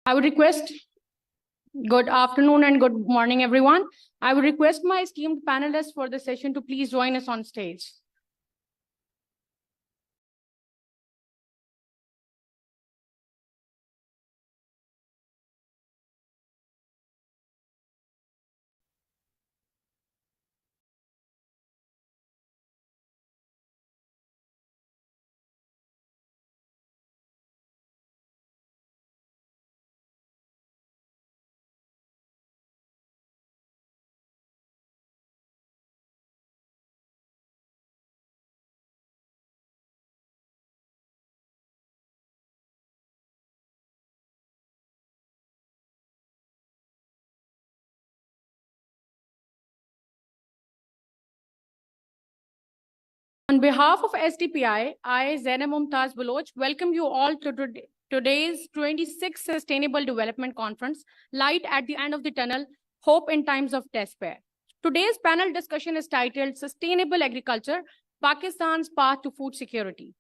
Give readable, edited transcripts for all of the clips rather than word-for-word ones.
I would request, good afternoon and good morning, everyone. I would request my esteemed panelists for the session to please join us on stage. On behalf of SDPI, I, Zainab Mumtaz Baloch, welcome you all to today's 26th Sustainable Development Conference, Light at the End of the Tunnel, Hope in Times of Despair. Today's panel discussion is titled Sustainable Agriculture, Pakistan's Path to Food Security.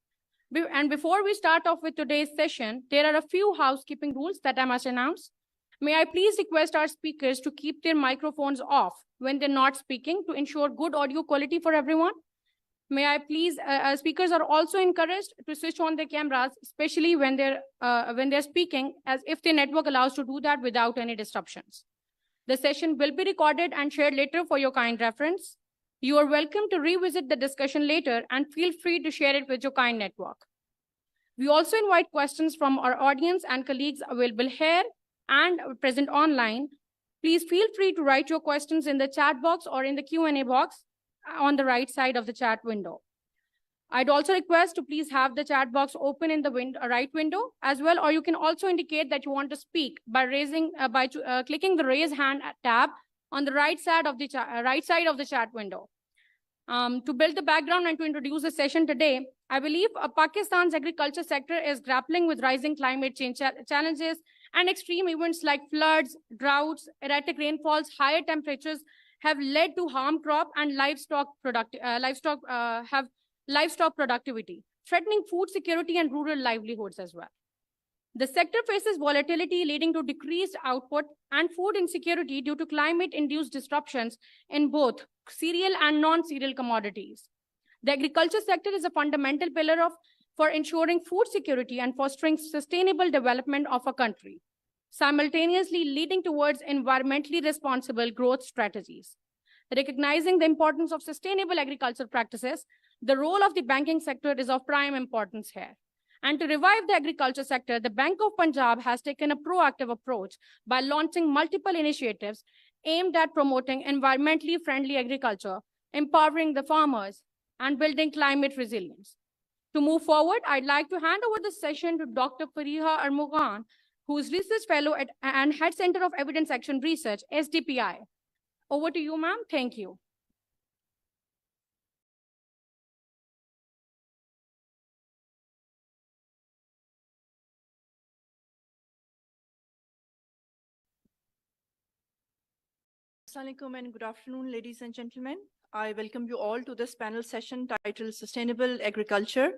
And before we start off with today's session, there are a few housekeeping rules that I must announce. May I please request our speakers to keep their microphones off when they're not speaking to ensure good audio quality for everyone. May I please, speakers are also encouraged to switch on their cameras, especially when they're speaking, as if the network allows to do that without any disruptions. The session will be recorded and shared later for your kind reference. You are welcome to revisit the discussion later and feel free to share it with your kind network. We also invite questions from our audience and colleagues available here and present online. Please feel free to write your questions in the chat box or in the Q&A box on the right side of the chat window. I'd also request to please have the chat box open in the right window as well, or you can also indicate that you want to speak by clicking the raise hand tab on the right side of the chat window. To build the background and to introduce the session today, I believe Pakistan's agriculture sector is grappling with rising climate change challenges and extreme events like floods, droughts, erratic rainfalls, higher temperatures have led to harm crop and livestock productivity, threatening food security and rural livelihoods as well. The sector faces volatility leading to decreased output and food insecurity due to climate-induced disruptions in both cereal and non-cereal commodities. The agriculture sector is a fundamental pillar for ensuring food security and fostering sustainable development of a country, simultaneously leading towards environmentally responsible growth strategies. Recognizing the importance of sustainable agricultural practices, the role of the banking sector is of prime importance here. And to revive the agriculture sector, the Bank of Punjab has taken a proactive approach by launching multiple initiatives aimed at promoting environmentally friendly agriculture, empowering the farmers, and building climate resilience. To move forward, I'd like to hand over the session to Dr. Fariha Armughan, who is Research Fellow and Head Center of Evidence Action Research, SDPI. Over to you, ma'am. Thank you. Assalamualaikum and good afternoon, ladies and gentlemen. I welcome you all to this panel session titled Sustainable Agriculture,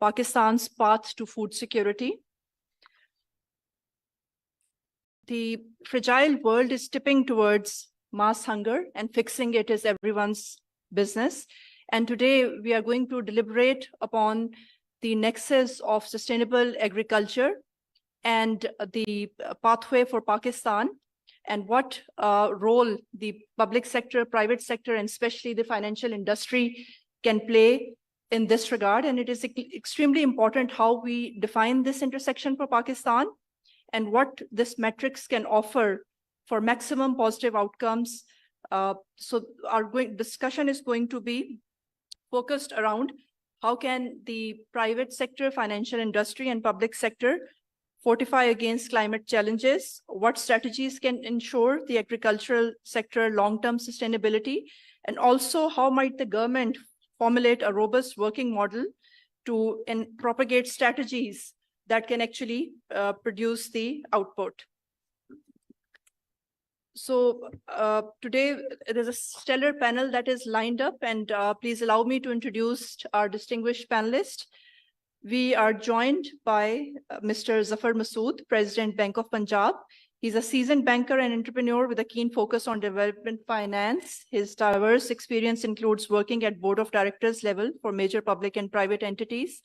Pakistan's Path to Food Security. The fragile world is tipping towards mass hunger, and fixing it is everyone's business. And today we are going to deliberate upon the nexus of sustainable agriculture and the pathway for Pakistan, and what role the public sector, private sector, and especially the financial industry can play in this regard. And it is extremely important how we define this intersection for Pakistan and what this metrics can offer for maximum positive outcomes. So our discussion is going to be focused around how can the private sector, financial industry, and public sector fortify against climate challenges, what strategies can ensure the agricultural sector long-term sustainability, and also how might the government formulate a robust working model to propagate strategies that can actually produce the output. So today there's a stellar panel that is lined up, and please allow me to introduce our distinguished panelists. We are joined by Mr. Zafar Masood, President, Bank of Punjab. He's a seasoned banker and entrepreneur with a keen focus on development finance. His diverse experience includes working at board of directors level for major public and private entities.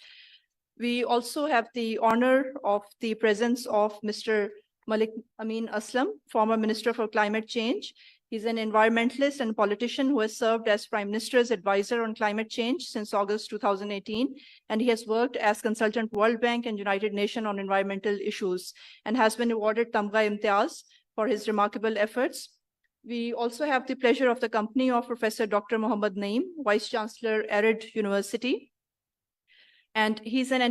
We also have the honor of the presence of Mr. Malik Amin Aslam, former Minister for Climate Change. He's an environmentalist and politician who has served as Prime Minister's advisor on climate change since August 2018. And he has worked as consultant World Bank and United Nations on environmental issues and has been awarded Tamga Imtiaz for his remarkable efforts. We also have the pleasure of the company of Professor Dr. Muhammad Naeem, Vice Chancellor, Arid University. And he's an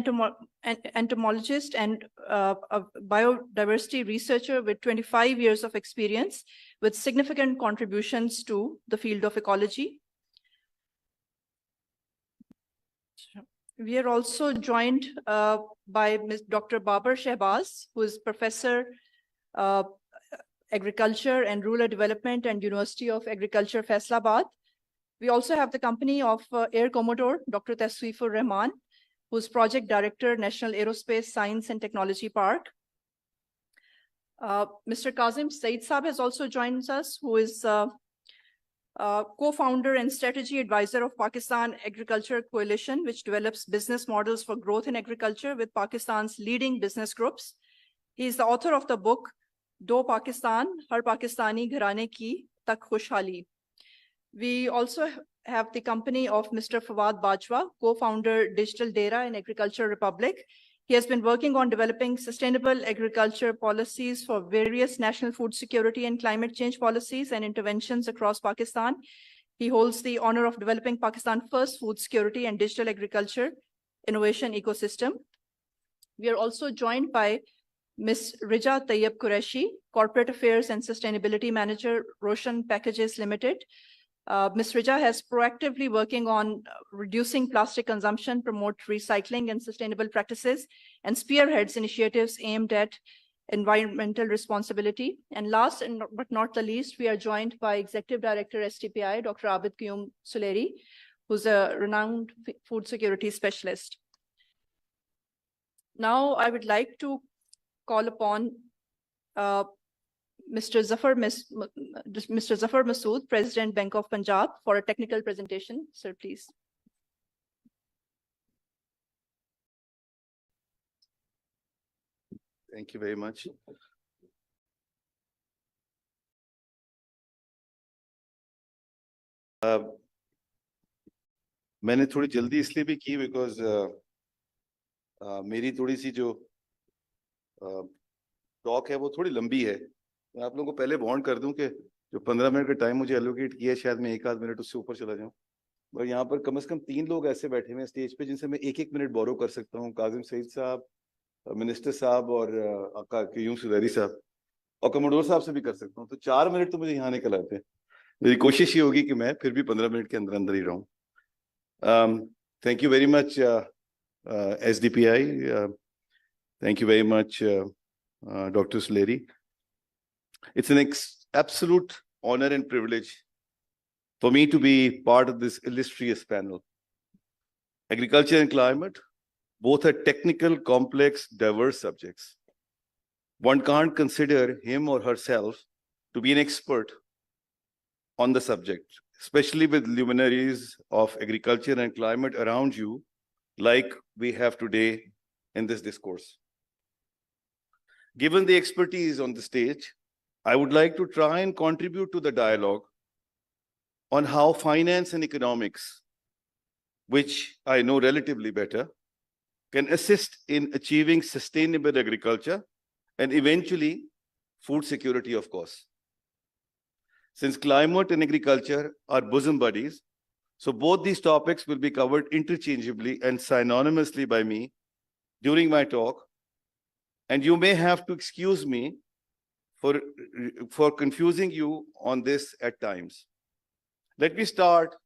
entomologist and a biodiversity researcher with 25 years of experience with significant contributions to the field of ecology. We are also joined by Dr. Babar Shehbaz, who is Professor Agriculture and Rural Development and University of Agriculture, Faisalabad. We also have the company of Air Commodore, Dr. Tasweefur Rahman, who's Project Director, National Aerospace Science and Technology Park. Mr. Kazim Saeed Saab has also joined us, who is co-founder and strategy advisor of Pakistan Agriculture Coalition, which develops business models for growth in agriculture with Pakistan's leading business groups. He is the author of the book, Do Pakistan, Har Pakistani Gharane Ki Tak Khushhali. We also have the company of Mr. Fawad Bajwa, co-founder Digital Data in Agriculture Republic. He has been working on developing sustainable agriculture policies for various national food security and climate change policies and interventions across Pakistan. He holds the honor of developing Pakistan's first food security and digital agriculture innovation ecosystem. We are also joined by Ms. Rija Tayyab Qureshi, Corporate Affairs and Sustainability Manager, Roshan Packages Limited. Ms. Rija has proactively working on reducing plastic consumption, promote recycling and sustainable practices, and spearheads initiatives aimed at environmental responsibility. And last but not the least, we are joined by Executive Director STPI, Dr. Abid Qayyum Suleri, who's a renowned food security specialist. Now, I would like to call upon Mr. Zafar Masood, President, Bank of Punjab, for a technical presentation. Sir, please. Thank you very much. मैंने थोड़ी जल्दी इसलिए भी की because मेरी थोड़ी सी जो talk है वो थोड़ी लंबी है. मैं आप लोगों को पहले वार्न कर दूं कि जो 15 मिनट का टाइम मुझे एलोकेट किया है शायद मैं 1 आध मिनट उससे ऊपर चला जाऊं. और यहाँ पर कम से कम 3 लोग ऐसे बैठे हुए हैं स्टेज पे जिनसे मैं 1-1 मिनट बोरो कर सकता हूँ. काजिम सईद साहब, मिनिस्टर साहब और क़य्यूम सुलैरी साहब, और कमोडोर साहब से भी कर सकता हूँ. तो 4 मिनट तो मुझे यहाँ निकल आते हैं. मेरी कोशिश ये होगी कि मैं फिर भी 15 मिनट के अंदर अंदर ही रहूँ. Thank you very much SDPI. Thank you very much, Dr. Suleri. It's an absolute honor and privilege for me to be part of this illustrious panel. Agriculture and climate, both are technical, complex, diverse subjects. One can't consider him or herself to be an expert on the subject, especially with luminaries of agriculture and climate around you, like we have today in this discourse. Given the expertise on the stage, I would like to try and contribute to the dialogue on how finance and economics, which I know relatively better, can assist in achieving sustainable agriculture and eventually food security, of course. Since climate and agriculture are bosom buddies, so both these topics will be covered interchangeably and synonymously by me during my talk. And you may have to excuse me for confusing you on this at times. Let me start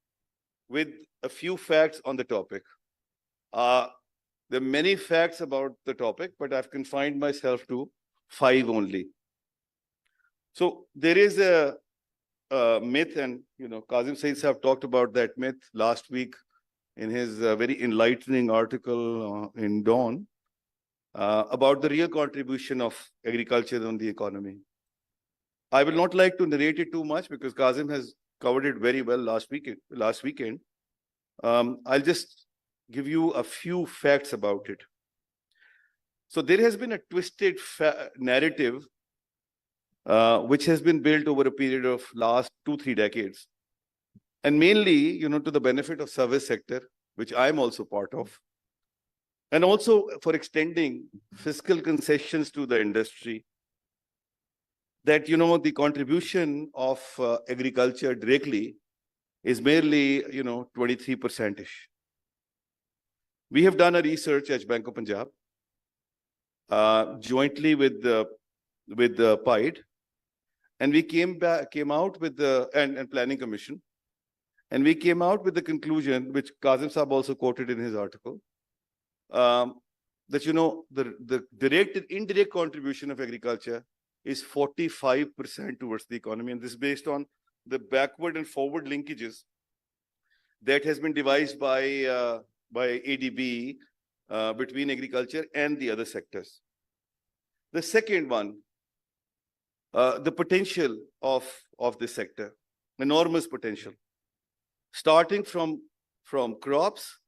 with a few facts on the topic. There are many facts about the topic, but I've confined myself to 5 only. So there is a myth, and Kazim Saeed have talked about that myth last week. in his very enlightening article in Dawn about the real contribution of agriculture on the economy. I will not like to narrate it too much because Kazim has covered it very well last weekend. I'll just give you a few facts about it. So there has been a twisted narrative which has been built over a period of last 2-3 decades. And mainly, to the benefit of service sector, which I'm also part of. And also for extending fiscal concessions to the industry. That, the contribution of agriculture directly is merely, 23%-ish. We have done a research at Bank of Punjab jointly with the PIDE, and we came out with the and Planning Commission, and we came out with the conclusion, which Kazim Saab also quoted in his article, that the direct and indirect contribution of agriculture is 45% towards the economy, and this is based on the backward and forward linkages that has been devised by ADB between agriculture and the other sectors. The second one, the potential of this sector, enormous potential, starting from crops,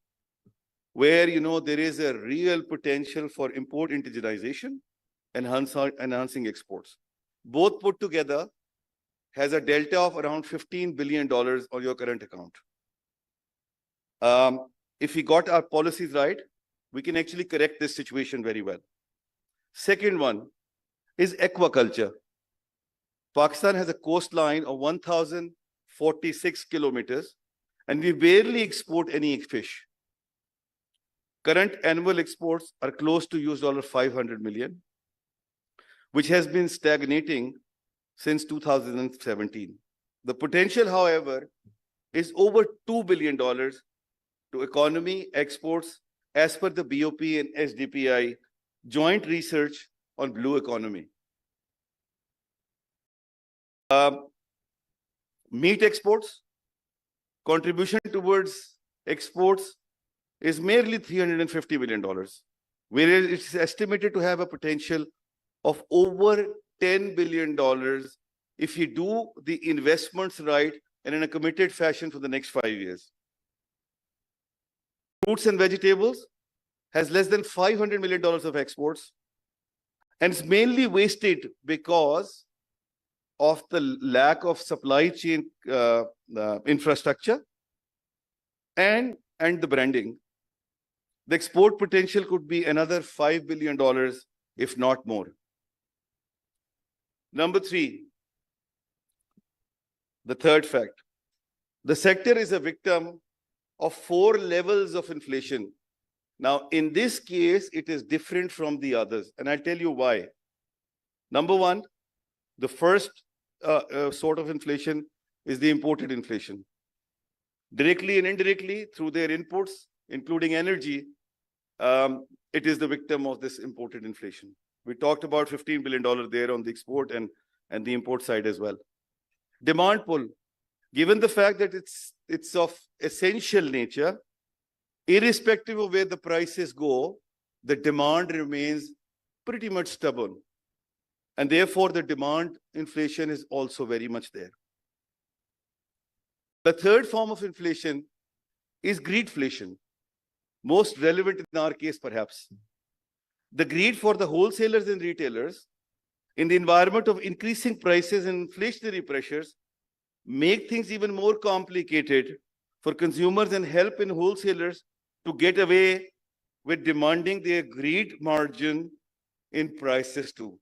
where there is a real potential for import indigenization and enhancing exports. Both put together has a delta of around $15 billion on your current account. If we got our policies right, we can actually correct this situation very well. Second one is aquaculture. Pakistan has a coastline of 1,046 kilometers, and we barely export any fish. Current annual exports are close to $500 million, which has been stagnating since 2017. The potential, however, is over $2 billion to economy exports as per the BOP and SDPI joint research on blue economy. Meat exports, contribution towards exports is merely $350 million, whereas it's estimated to have a potential of over $10 billion if you do the investments right and in a committed fashion for the next 5 years. Fruits and vegetables has less than $500 million of exports, and it's mainly wasted because of the lack of supply chain infrastructure and the branding. The export potential could be another $5 billion, if not more. Number 3, the third fact. The sector is a victim of 4 levels of inflation. Now, in this case, it is different from the others, and I'll tell you why. Number 1, the first sort of inflation is the imported inflation. Directly and indirectly, through their inputs, including energy, it is the victim of this imported inflation. We talked about $15 billion there on the export and the import side as well. Demand pull, given the fact that it's of essential nature, irrespective of where the prices go, the demand remains pretty much stubborn. And therefore, the demand inflation is also very much there. The third form of inflation is greedflation, most relevant in our case, perhaps. The greed for the wholesalers and retailers in the environment of increasing prices and inflationary pressures make things even more complicated for consumers and help in wholesalers to get away with demanding their agreed margin in prices too.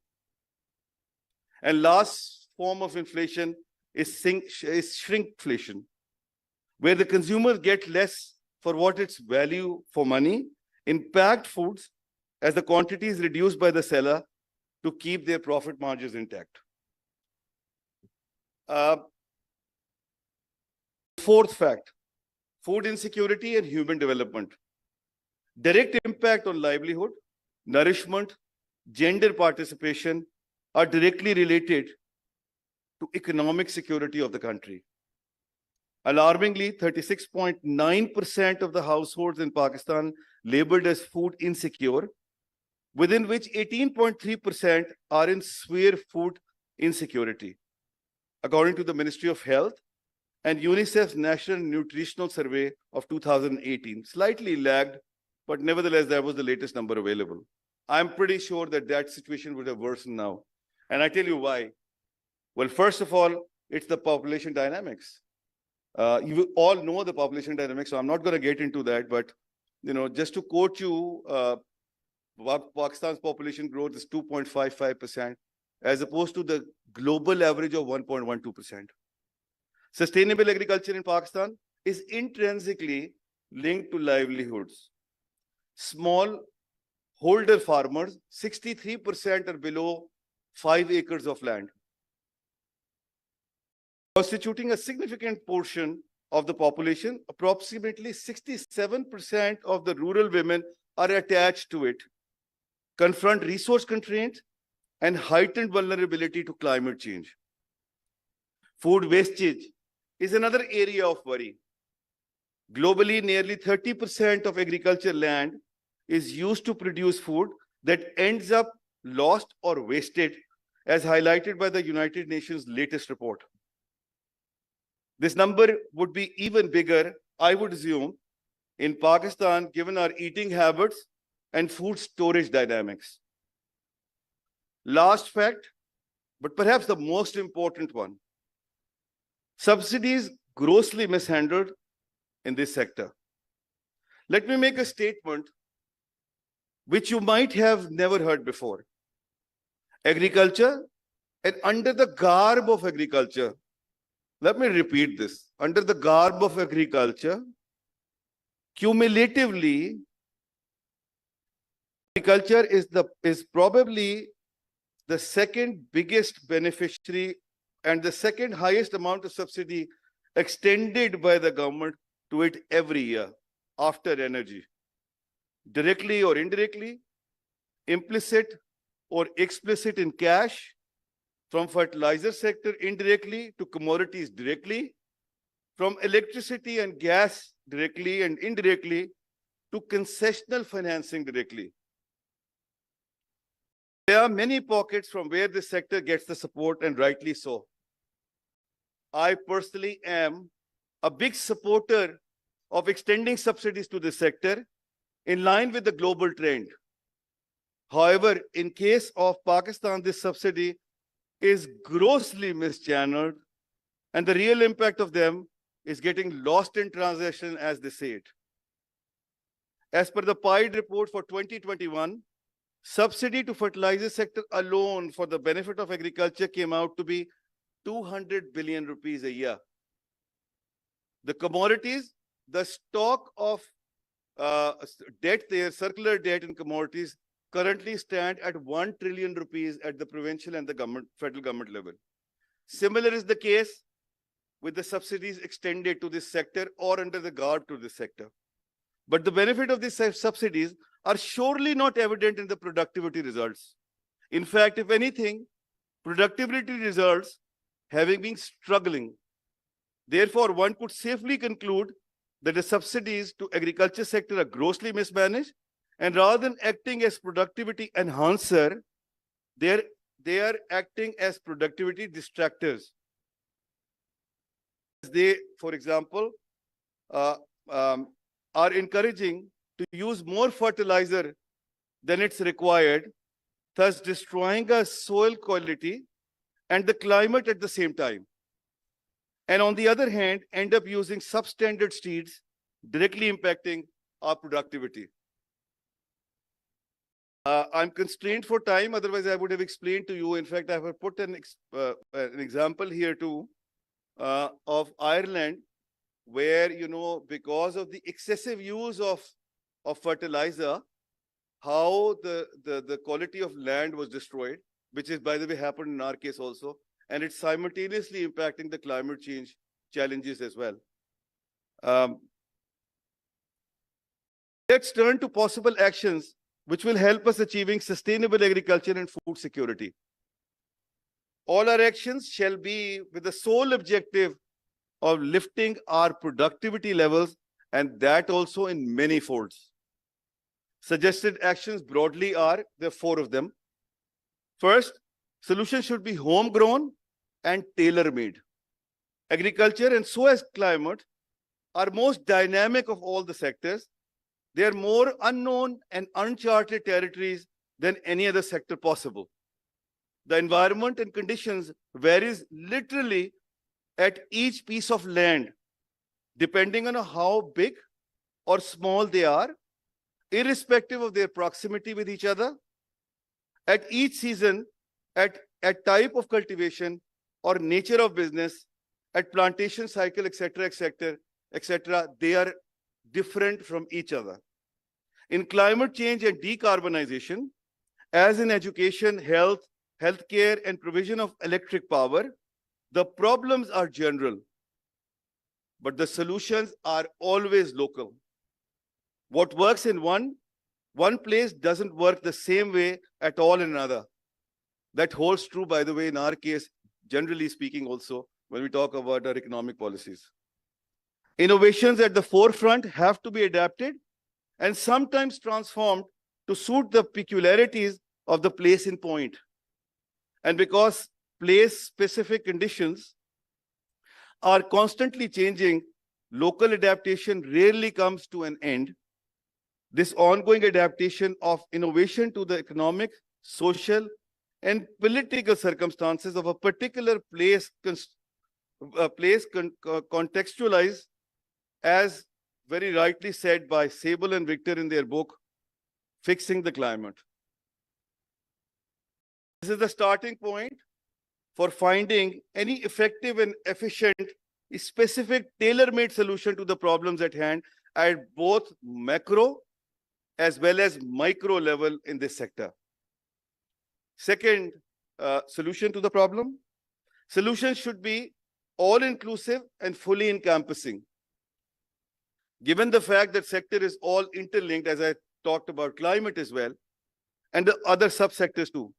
And last form of inflation is shrinkflation, where the consumers get less for what its value for money in packed foods as the quantity is reduced by the seller to keep their profit margins intact. Fourth fact, food insecurity and human development. Direct impact on livelihood, nourishment, gender participation are directly related to economic security of the country. Alarmingly, 36.9% of the households in Pakistan labeled as food insecure, within which 18.3% are in severe food insecurity, according to the Ministry of Health and UNICEF's National Nutritional Survey of 2018. Slightly lagged, but nevertheless, that was the latest number available. I'm pretty sure that that situation would have worsened now. And I tell you why. Well, first of all, it's the population dynamics. You all know the population dynamics, so I'm not going to get into that. But just to quote you, Pakistan's population growth is 2.55%, as opposed to the global average of 1.12%. Sustainable agriculture in Pakistan is intrinsically linked to livelihoods. Small holder farmers, 63% are below 5 acres of land, constituting a significant portion of the population. Approximately 67% of the rural women are attached to it, confront resource constraints and heightened vulnerability to climate change. Food wastage is another area of worry. Globally, nearly 30% of agriculture land is used to produce food that ends up lost or wasted, as highlighted by the United Nations' latest report. This number would be even bigger, I would assume, in Pakistan, given our eating habits and food storage dynamics. Last fact, but perhaps the most important one: subsidies grossly mishandled in this sector. Let me make a statement which you might have never heard before. Agriculture, and under the garb of agriculture, let me repeat this, under the garb of agriculture, cumulatively, agriculture is probably the second biggest beneficiary and the second highest amount of subsidy extended by the government to it every year, after energy. Directly or indirectly, implicit or explicit in cash, from fertilizer sector indirectly to commodities directly, from electricity and gas directly and indirectly to concessional financing directly. There are many pockets from where this sector gets the support, and rightly so. I personally am a big supporter of extending subsidies to this sector in line with the global trend. However, in case of Pakistan, this subsidy is grossly mischanneled, and the real impact of them is getting lost in translation, as they say it. As per the PIDE report for 2021, subsidy to fertilizer sector alone for the benefit of agriculture came out to be 200 billion rupees a year. The commodities, the stock of debt there, circular debt in commodities, currently stand at 1 trillion rupees at the provincial and the federal government level. Similar is the case with the subsidies extended to this sector or under the garb to this sector. But the benefit of these subsidies are surely not evident in the productivity results. In fact, if anything, productivity results having been struggling. Therefore, one could safely conclude that the subsidies to agriculture sector are grossly mismanaged, and rather than acting as productivity enhancer, they are acting as productivity distractors. They, for example, are encouraging to use more fertilizer than it's required, thus destroying our soil quality and the climate at the same time. And on the other hand, end up using substandard seeds, directly impacting our productivity. I'm constrained for time, otherwise I would have explained to you. In fact, I have put an example here too of Ireland, where, because of the excessive use of fertilizer, how the quality of land was destroyed, which is, by the way, happened in our case also. And it's simultaneously impacting the climate change challenges as well. Let's turn to possible actions which will help us achieving sustainable agriculture and food security. All our actions shall be with the sole objective of lifting our productivity levels, and that also in many folds. Suggested actions broadly are, there are 4 of them. First, solutions should be homegrown and tailor-made. Agriculture and so as climate are most dynamic of all the sectors. They are more unknown and uncharted territories than any other sector possible. The environment and conditions varies literally at each piece of land, depending on how big or small they are, irrespective of their proximity with each other, at each season, at type of cultivation or nature of business, at plantation cycle, etc., they are different from each other. In climate change and decarbonization, as in education, health, healthcare, and provision of electric power, the problems are general, but the solutions are always local. What works in one place doesn't work the same way at all in another. That holds true, by the way, in our case, generally speaking also, when we talk about our economic policies. Innovations at the forefront have to be adapted and sometimes transformed to suit the peculiarities of the place in point. And because place-specific conditions are constantly changing, local adaptation rarely comes to an end. This ongoing adaptation of innovation to the economic, social, and political circumstances of a particular place, contextualized, as very rightly said by Sable and Victor in their book, Fixing the Climate. This is the starting point for finding any effective and efficient, specific, tailor-made solution to the problems at hand at both macro as well as micro level in this sector. Second solution to the problem. Solutions should be all-inclusive and fully encompassing. Given the fact that sector is all interlinked, as I talked about climate as well, and the other subsectors too.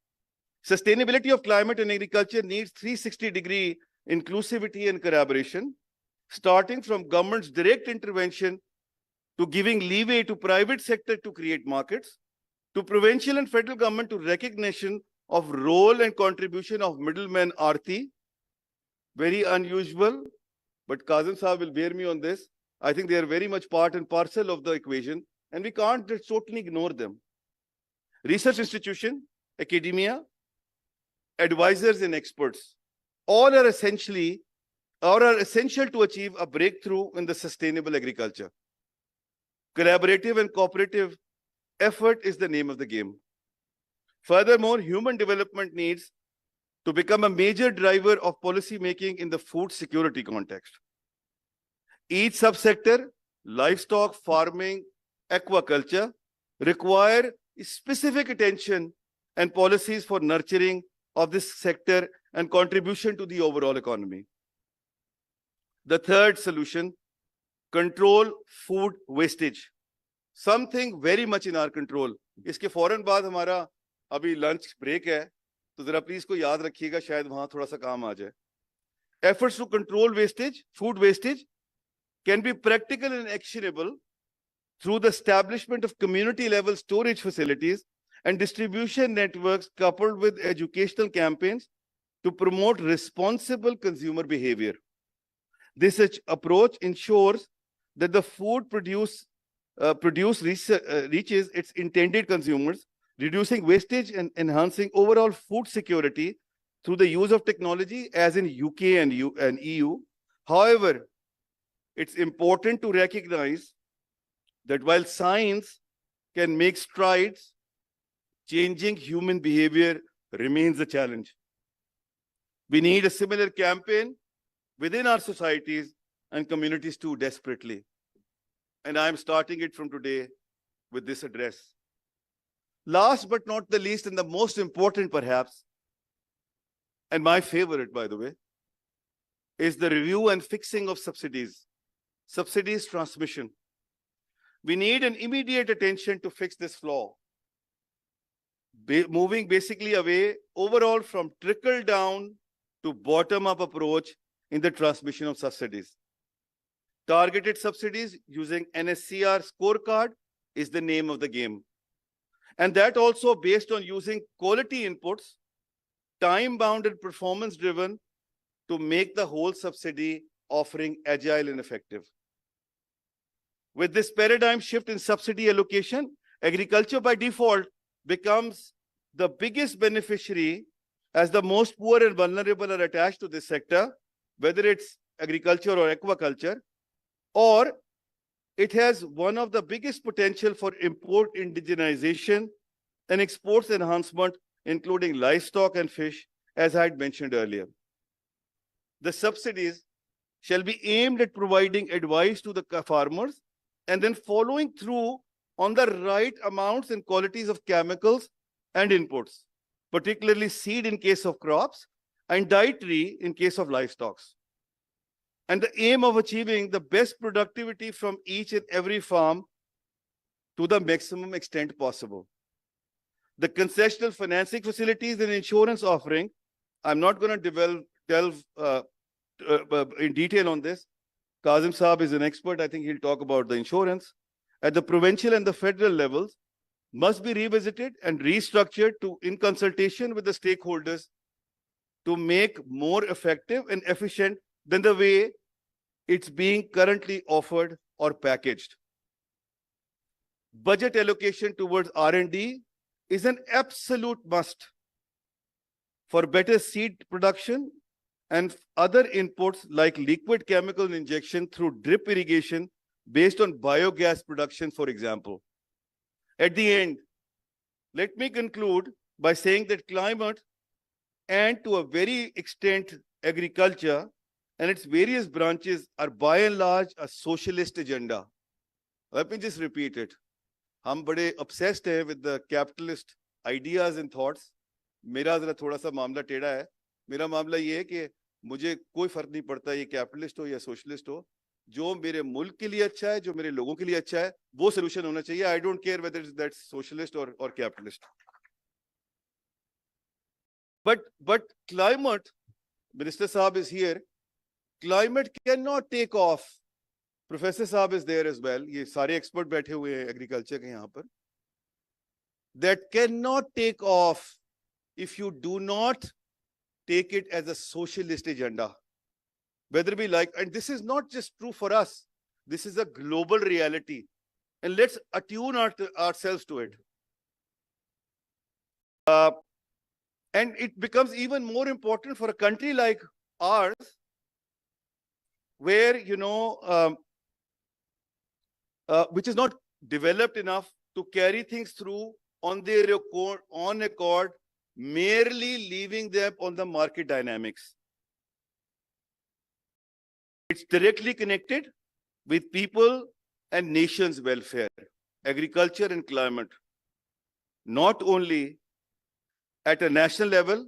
Sustainability of climate and agriculture needs 360-degree inclusivity and collaboration, starting from government's direct intervention to giving leeway to private sector to create markets, to provincial and federal government to recognition of role and contribution of middlemen Aarti. Very unusual, but Kazim Saab will bear me on this. I think they are very much part and parcel of the equation, and we can't just totally ignore them. Research institution, academia, advisors and experts, all are essential to achieve a breakthrough in the sustainable agriculture. Collaborative and cooperative effort is the name of the game. Furthermore, human development needs to become a major driver of policy making in the food security context. Each subsector, livestock, farming, aquaculture, require specific attention and policies for nurturing of this sector and contribution to the overall economy. The third solution, control food wastage. Something very much in our control. इसके फौरन बाद हमारा अभी lunch break है, तो जरा please को याद रखिएगा, शायद वहाँ थोड़ा सा काम आ जाए. Efforts to control wastage, food wastage, can be practical and actionable through the establishment of community-level storage facilities and distribution networks coupled with educational campaigns to promote responsible consumer behavior. This approach ensures that the food produced reaches its intended consumers, reducing wastage and enhancing overall food security through the use of technology, as in UK and EU. However, it's important to recognize that while science can make strides, changing human behavior remains a challenge. We need a similar campaign within our societies and communities too desperately. And I'm starting it from today with this address. Last but not the least, and the most important perhaps, and my favorite, by the way, is the review and fixing of subsidies. Subsidies transmission. We need an immediate attention to fix this flaw. Moving basically away overall from trickle down to bottom up approach in the transmission of subsidies. Targeted subsidies using NSCR scorecard is the name of the game. And that also based on using quality inputs, time-bound and performance-driven to make the whole subsidy offering agile and effective. With this paradigm shift in subsidy allocation, agriculture by default becomes the biggest beneficiary as the most poor and vulnerable are attached to this sector, whether it's agriculture or aquaculture, or it has one of the biggest potential for import indigenization and exports enhancement, including livestock and fish, as I had mentioned earlier. The subsidies shall be aimed at providing advice to the farmers and then following through on the right amounts and qualities of chemicals and inputs, particularly seed in case of crops and dietary in case of livestock. And the aim of achieving the best productivity from each and every farm to the maximum extent possible. The concessional financing facilities and insurance offering, I'm not going to delve in detail on this. Kazim Saab is an expert. I think he'll talk about the insurance. At the provincial and the federal levels, must be revisited and restructured in consultation with the stakeholders to make more effective and efficient than the way it's being currently offered or packaged. Budget allocation towards R&D is an absolute must for better seed production and other inputs like liquid chemical injection through drip irrigation based on biogas production, for example. At the end, let me conclude by saying that climate and to a very extent agriculture and its various branches are by and large a socialist agenda. Let me just repeat it. हम बड़े obsessed हैं with the capitalist ideas and thoughts. मेरा जरा थोड़ा सा मामला टेढ़ा है. मेरा मामला ये है कि मुझे कोई फर्क नहीं पड़ता ये कैपिटलिस्ट हो या सोशलिस्ट हो. जो मेरे मुल्क के लिए अच्छा है, जो मेरे लोगों के लिए अच्छा है, वो solution होना चाहिए. I don't care whether that's socialist or capitalist. But climate, Minister Saab is here. Climate cannot take off. Professor Saab is there as well. ये सारे expert बैठे हुए हैं agriculture के यहाँ पर. That cannot take off if you do not take it as a socialist agenda. Whether we like, and this is not just true for us. This is a global reality. And let's attune ourselves to it. And it becomes even more important for a country like ours, where, which is not developed enough to carry things through on their own accord, merely leaving them on the market dynamics. It's directly connected with people and nations' welfare, agriculture and climate, not only at a national level,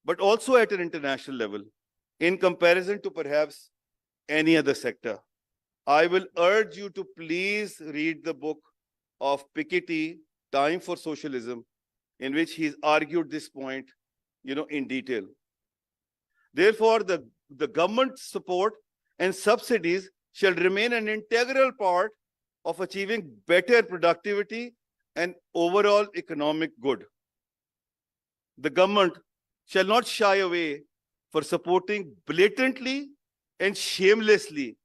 but also at an international level, in comparison to perhaps any other sector. I will urge you to please read the book of Piketty, Time for Socialism, in which he's argued this point, in detail. Therefore, the government support and subsidies shall remain an integral part of achieving better productivity and overall economic good. The government shall not shy away for supporting blatantly and shamelessly,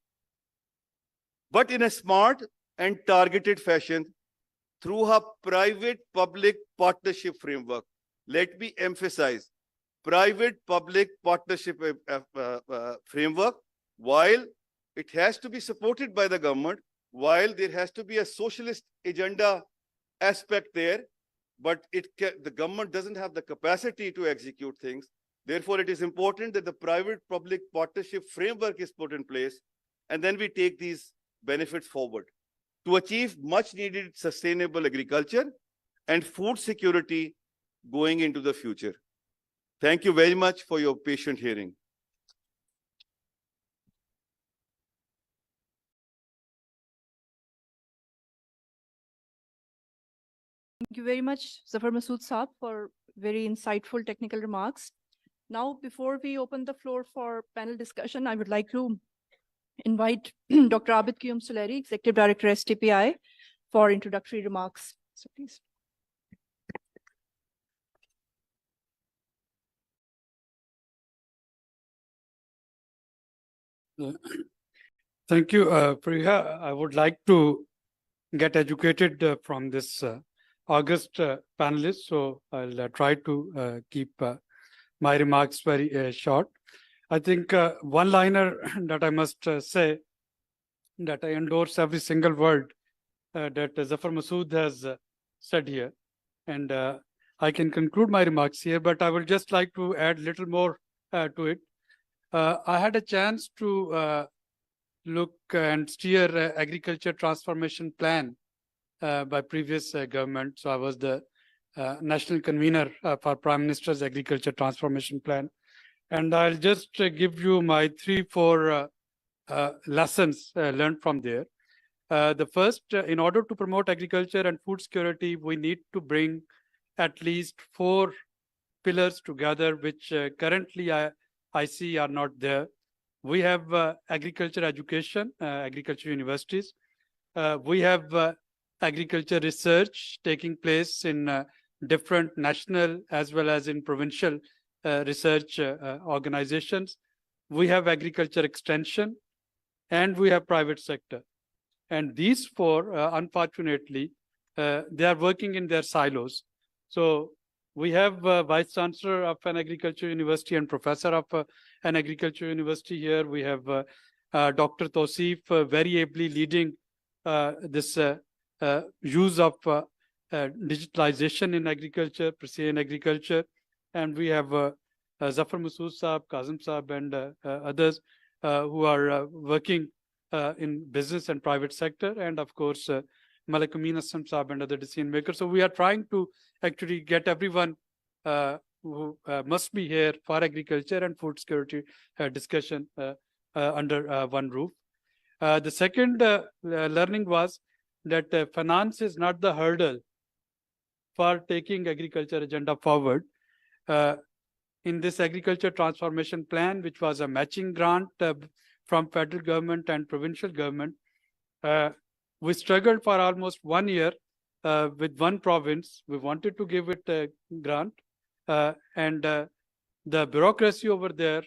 but in a smart and targeted fashion through a private-public partnership framework. Let me emphasize, private-public partnership framework, while it has to be supported by the government, while there has to be a socialist agenda aspect there, but the government doesn't have the capacity to execute things. Therefore, it is important that the private-public partnership framework is put in place, and then we take these benefits forward to achieve much-needed sustainable agriculture and food security going into the future. Thank you very much for your patient hearing. Thank you very much, Zafar Masood Saab, for very insightful technical remarks. Now, before we open the floor for panel discussion, I would like to invite Dr. Abid Qiyum Suleri, Executive Director, STPI, for introductory remarks. So please. Thank you, Priya. I would like to get educated from this August panelist, so I'll try to keep my remarks very short. I think one liner that I must say that I endorse every single word that Zafar Masood has said here. And I can conclude my remarks here, but I would just like to add a little more to it. I had a chance to look and steer agriculture transformation plan by previous government. So I was the national convener for Prime Minister's Agriculture Transformation Plan. And I'll just give you my 3-4 lessons learned from there. The first, in order to promote agriculture and food security, we need to bring at least 4 pillars together, which currently I see are not there. We have agriculture education, agriculture universities. We have agriculture research taking place in different national as well as in provincial research organizations. We have agriculture extension, and we have private sector. And these 4, unfortunately, they are working in their silos. So we have Vice Chancellor of an agriculture university and Professor of an agriculture university here. We have Dr. Tausif very ably leading this use of digitalization in agriculture, precision agriculture. And we have Zafar Masood Saab, Kazim Saab, and others who are working in business and private sector. And of course, Malik Amin Assam Saab and other decision makers. So we are trying to actually get everyone who must be here for agriculture and food security discussion under one roof. The second learning was that finance is not the hurdle for taking agriculture agenda forward. In this agriculture transformation plan, which was a matching grant from federal government and provincial government, we struggled for almost 1 year with one province. We wanted to give it a grant, and the bureaucracy over there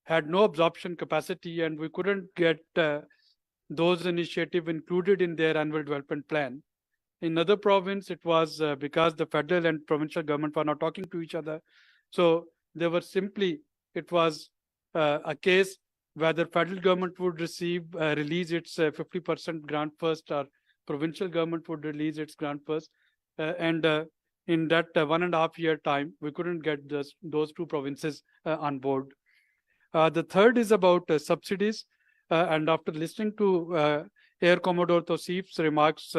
had no absorption capacity, and we couldn't get those initiatives included in their annual development plan. In other province, it was because the federal and provincial government were not talking to each other. So they were simply, it was a case whether federal government would release its 50% grant first, or provincial government would release its grant first. And in that 1.5 year time, we couldn't get those 2 provinces on board. The third is about subsidies. And after listening to Air Commodore Tausif's remarks,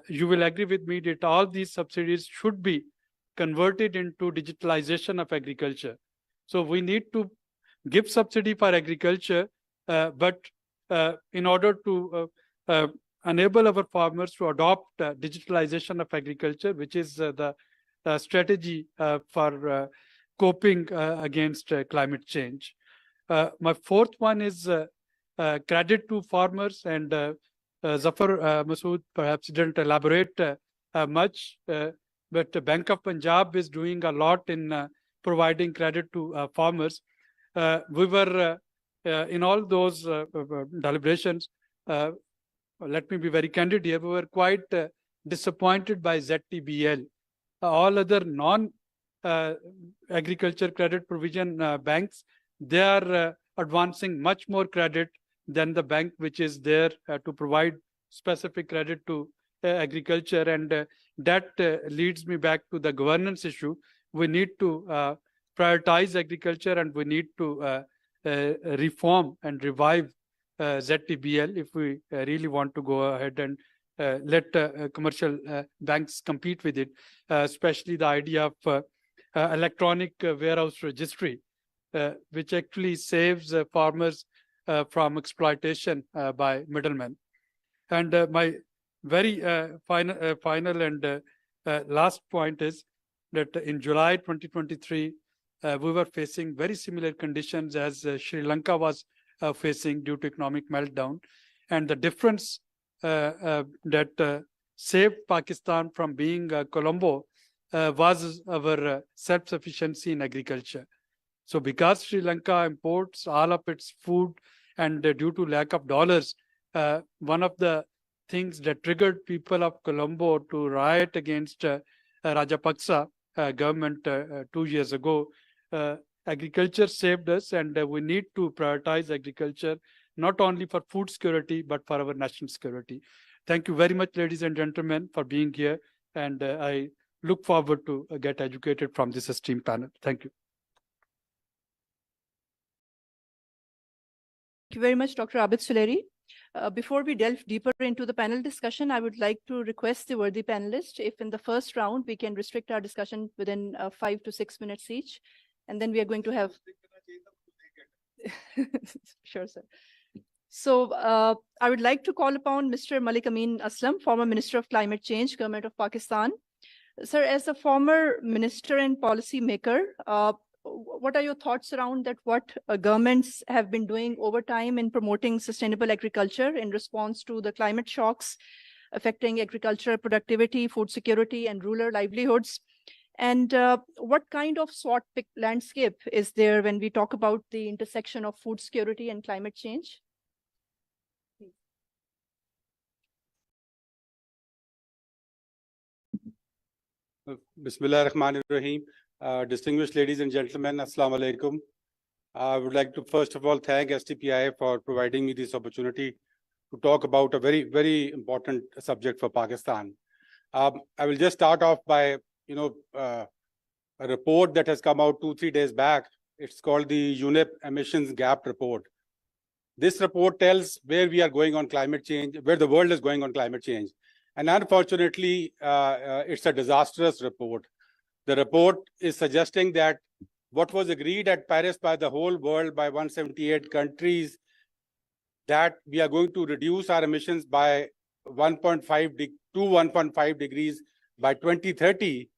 you will agree with me that all these subsidies should be converted into digitalization of agriculture. So we need to give subsidy for agriculture, but in order to enable our farmers to adopt digitalization of agriculture, which is the strategy for coping against climate change. My fourth one is credit to farmers, and Zafar Masood perhaps didn't elaborate much, but the Bank of Punjab is doing a lot in providing credit to farmers. We were in all those deliberations, let me be very candid here, we were quite disappointed by ZTBL. All other non-agriculture credit provision banks, they are advancing much more credit than the bank which is there to provide specific credit to agriculture. And that leads me back to the governance issue. We need to prioritize agriculture, and we need to reform and revive ZTBL if we really want to go ahead and let commercial banks compete with it, especially the idea of electronic warehouse registry, which actually saves farmers from exploitation by middlemen. And my very final and last point is that in July 2023, we were facing very similar conditions as Sri Lanka was facing due to economic meltdown. And the difference that saved Pakistan from being Colombo was our self-sufficiency in agriculture. So because Sri Lanka imports all of its food and due to lack of dollars, one of the things that triggered people of Colombo to riot against Rajapaksa government 2 years ago, agriculture saved us, and we need to prioritize agriculture not only for food security but for our national security. Thank you very much, ladies and gentlemen, for being here, and I look forward to get educated from this esteemed panel. Thank you. Thank you very much, Dr. Abid Suleri. Before we delve deeper into the panel discussion, I would like to request the worthy panelists, if in the first round we can restrict our discussion within 5 to 6 minutes each, and then we are going to have. Sure, sir. So I would like to call upon Mr. Malik Amin Aslam, former Minister of Climate Change, Government of Pakistan. Sir, as a former minister and policy maker, what are your thoughts around that? What governments have been doing over time in promoting sustainable agriculture in response to the climate shocks affecting agricultural productivity, food security, and rural livelihoods? And what kind of SWOT landscape is there when we talk about the intersection of food security and climate change? Bismillah ar-Rahman ar-Rahim. Distinguished ladies and gentlemen, Assalamu alaikum. I would like to first of all thank STPI for providing me this opportunity to talk about a very, very important subject for Pakistan. I will just start off by, a report that has come out 2-3 days back. It's called the UNEP Emissions Gap Report. This report tells where we are going on climate change, where the world is going on climate change. And unfortunately, it's a disastrous report. The report is suggesting that what was agreed at Paris by the whole world, by 178 countries, that we are going to reduce our emissions by 1.5 degrees by 2030,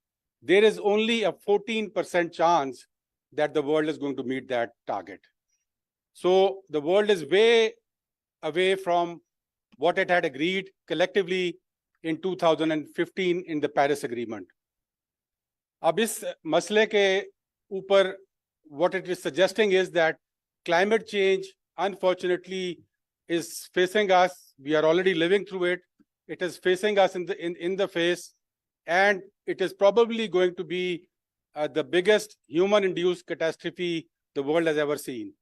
there is only a 14% chance that the world is going to meet that target. So the world is way away from what it had agreed collectively in 2015 in the Paris Agreement. Ab is masle ke upar, what it is suggesting is that climate change, unfortunately, is facing us. We are already living through it. It is facing us in the face, and it is probably going to be the biggest human-induced catastrophe the world has ever seen.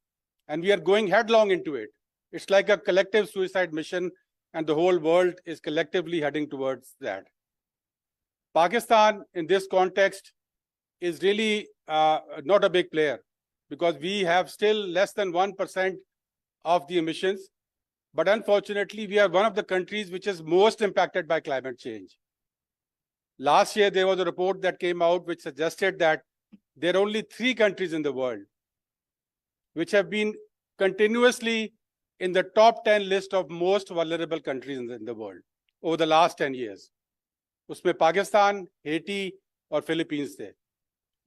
And we are going headlong into it. It's like a collective suicide mission, and the whole world is collectively heading towards that. Pakistan, in this context, is really not a big player because we have still less than 1% of the emissions. But unfortunately, we are one of the countries which is most impacted by climate change. Last year, there was a report that came out which suggested that there are only 3 countries in the world which have been continuously in the top 10 list of most vulnerable countries in the world over the last 10 years. उसमें Pakistan, Hattie और Philippines थे.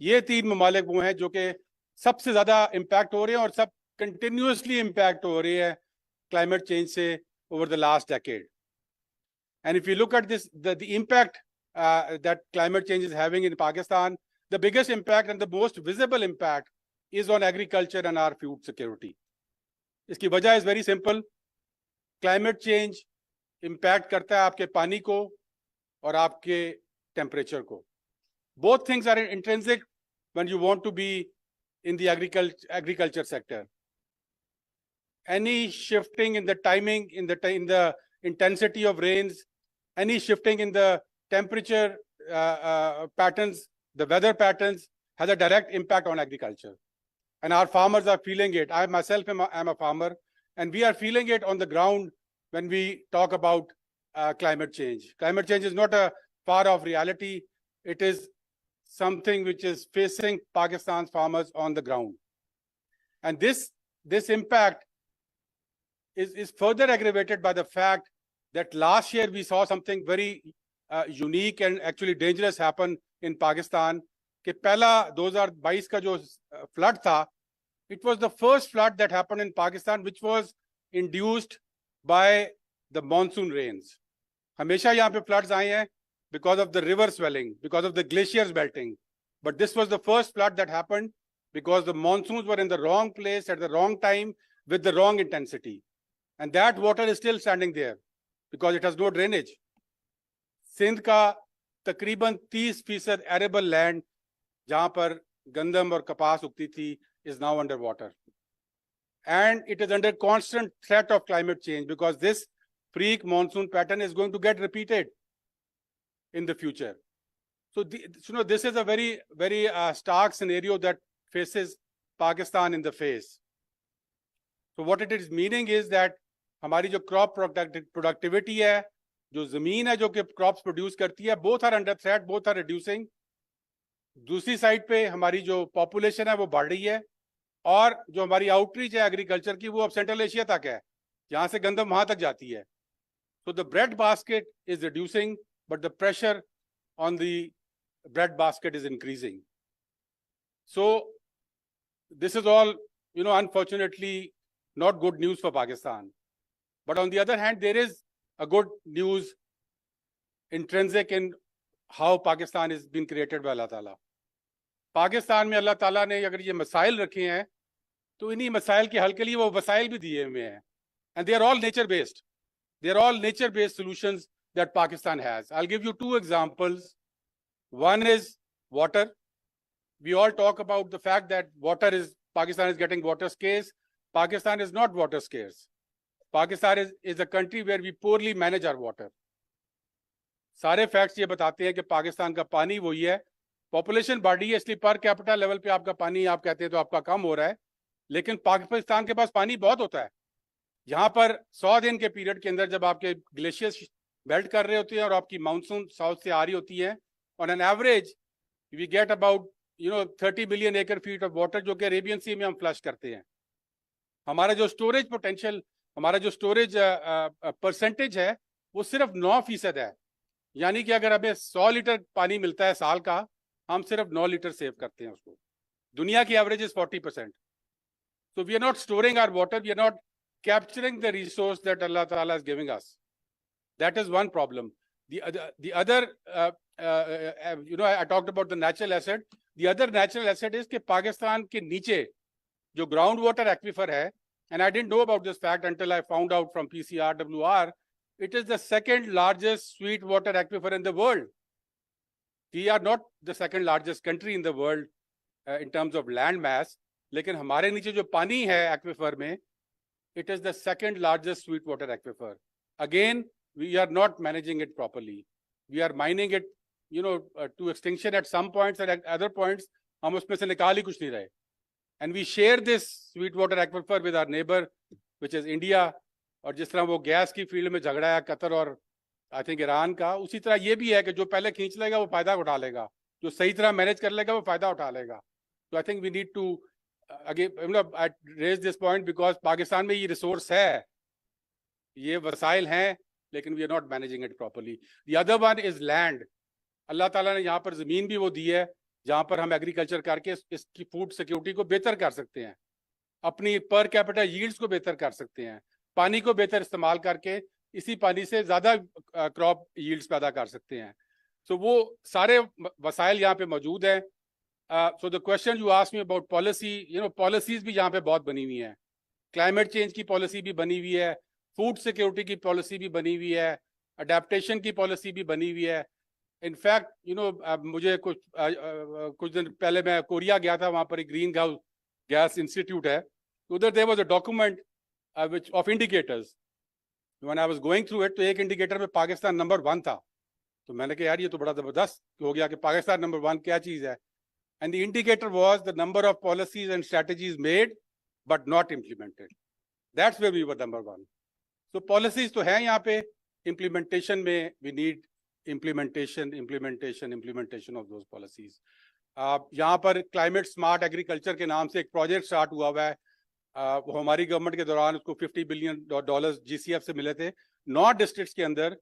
ये 3 ममालिक वो हैं जो कि सबसे ज़्यादा इम्पैक्ट हो रहे हैं और सब continuously impact हो रही है climate change से over the last decade. And if you look at this, the impact that climate change is having in Pakistan, the biggest impact and the most visible impact is on agriculture and our food security. इसकी वजह is very simple. Climate change impact करता है आपके पानी को और आपके temperature को. Both things are intrinsic when you want to be in the agriculture sector. Any shifting in the timing, in the intensity of rains, any shifting in the temperature patterns, the weather patterns has a direct impact on agriculture. And our farmers are feeling it. I myself am a farmer, and we are feeling it on the ground when we talk about climate change. Climate change is not a far off reality. It is something which is facing Pakistan's farmers on the ground. And this impact is further aggravated by the fact that last year we saw something very unique and actually dangerous happen in Pakistan. कि पहला 2022 का जो flood था, it was the first flood that happened in Pakistan which was induced by the monsoon rains. हमेशा यहाँ पे floods आए हैं because of the river swelling, because of the glaciers melting. But this was the first flood that happened because the monsoons were in the wrong place at the wrong time with the wrong intensity. And that water is still standing there because it has no drainage. Sindh का तकरीबन 30% arable land जहां पर गंदम और कपास उगती थी is now underwater. And it is under constant threat of climate change because this freak monsoon pattern is going to get repeated in the future. So, this is a very, very stark scenario that faces Pakistan in the face. So what it is meaning is that हमारी जो crop productivity है, जो जमीन है जो कि crops produce करती है, both are under threat, both are reducing. दूसरी साइड पे हमारी जो population है वो बढ़ रही है और जो हमारी outreach है agriculture की वो अब Central Asia तक है, जहाँ से गंदम वहाँ तक जाती है. So the bread basket is reducing, but the pressure on the bread basket is increasing. So this is all, unfortunately not good news for Pakistan. But on the other hand, there is a good news intrinsic in how Pakistan has been created by Allah Ta'ala. Pakistan में अल्लाह ताला ने अगर ये मसाइल रखे हैं तो इन्हीं मसाइल के हल के लिए वो वसाइल भी दिए हुए हैं. And they are all nature based. They are all nature based solutions that Pakistan has. I'll give you two examples. One is water. We all talk about the fact that Pakistan is getting water scarce. Pakistan is not water scarce. Pakistan is a country where we poorly manage our water. सारे facts ये बताते हैं कि पाकिस्तान का पानी वही है, population बढ़ रही है इसलिए पर कैपिटा लेवल पे आपका पानी आप कहते हैं तो आपका कम हो रहा है, लेकिन पाकिस्तान के पास पानी बहुत होता है. यहाँ पर 100 दिन के पीरियड के अंदर जब आपके ग्लेशियर्स मेल्ट कर रहे होते हैं और आपकी मानसून साउथ से आ रही होती है, on an average we get about 30 billion acre feet of water जो कि अरेबियन सी में हम फ्लश करते हैं. हमारा जो स्टोरेज पोटेंशियल, हमारा जो स्टोरेज परसेंटेज है वो सिर्फ 9% है. यानी कि अगर हमें 100 लीटर पानी मिलता है साल का, हम सिर्फ 9 लीटर सेव करते हैं उसको. दुनिया की average is 40%. So we are not storing our water, we are not capturing the resource that Allah Ta'ala is giving us. That is one problem. The other I talked about the natural asset. The other natural asset is कि पाकिस्तान के नीचे जो ground water aquifer है, and I didn't know about this fact until I found out from PCRWR, it is the second largest sweet water aquifer in the world. We are not the second largest country in the world in terms of land mass, लेकिन हमारे नीचे जो पानी है aquifer में, it is the second largest sweet water aquifer. Again, we are not managing it properly. We are mining it, to extinction at some points, and at other points, हम उसमें से निकाल ही कुछ नहीं रहे. And we share this sweet water aquifer with our neighbor, which is India. और जिस तरह वो गैस की फील्ड में झगड़ा है कतर और आई थिंक ईरान का, उसी तरह ये भी है कि जो पहले खींच लेगा वो फायदा उठा लेगा, जो सही तरह मैनेज कर लेगा वो फायदा उठा लेगा. तो I think we need to again, I raise this point because Pakistan में ये रिसोर्स है, ये वसाइल हैं, लेकिन we are not managing it properly. The other one is land. अल्लाह ताला ने यहाँ पर जमीन भी वो दी है जहाँ पर हम एग्रीकल्चर करके इसकी फूड सिक्योरिटी को बेहतर कर सकते हैं, अपनी पर कैपिटा यील्ड्स को बेहतर कर सकते हैं, पानी को बेहतर इस्तेमाल करके इसी पानी से ज्यादा क्रॉप यील्ड्स पैदा कर सकते हैं. सो वो सारे वसाइल यहाँ पे मौजूद हैं. So the question you asked me about policy, policies भी यहाँ पे बहुत बनी हुई हैं. Climate change की policy भी बनी हुई है, food security की policy भी बनी हुई है, adaptation की policy भी बनी हुई है. In fact, मुझे कुछ दिन पहले मैं कोरिया गया था, वहाँ पर एक ग्रीन गैस इंस्टीट्यूट है. उधर there was a document which of indicators. When I was going through it, तो एक इंडिकेटर में पाकिस्तान नंबर 1 था. तो मैंने कहा यार ये तो बड़ा जबरदस्त हो गया कि पाकिस्तान नंबर 1 क्या चीज है. And the indicator was the number of policies and strategies made but not implemented. That's where we were number 1. So policies तो हैं यहाँ पे, implementation में we need implementation of those policies. यहाँ पर climate smart agriculture के नाम से एक project start हुआ है. वो हमारी गवर्नमेंट के दौरान उसको $50 billion GCF से मिले थे 9 डिस्ट्रिक्ट्स के अंदर.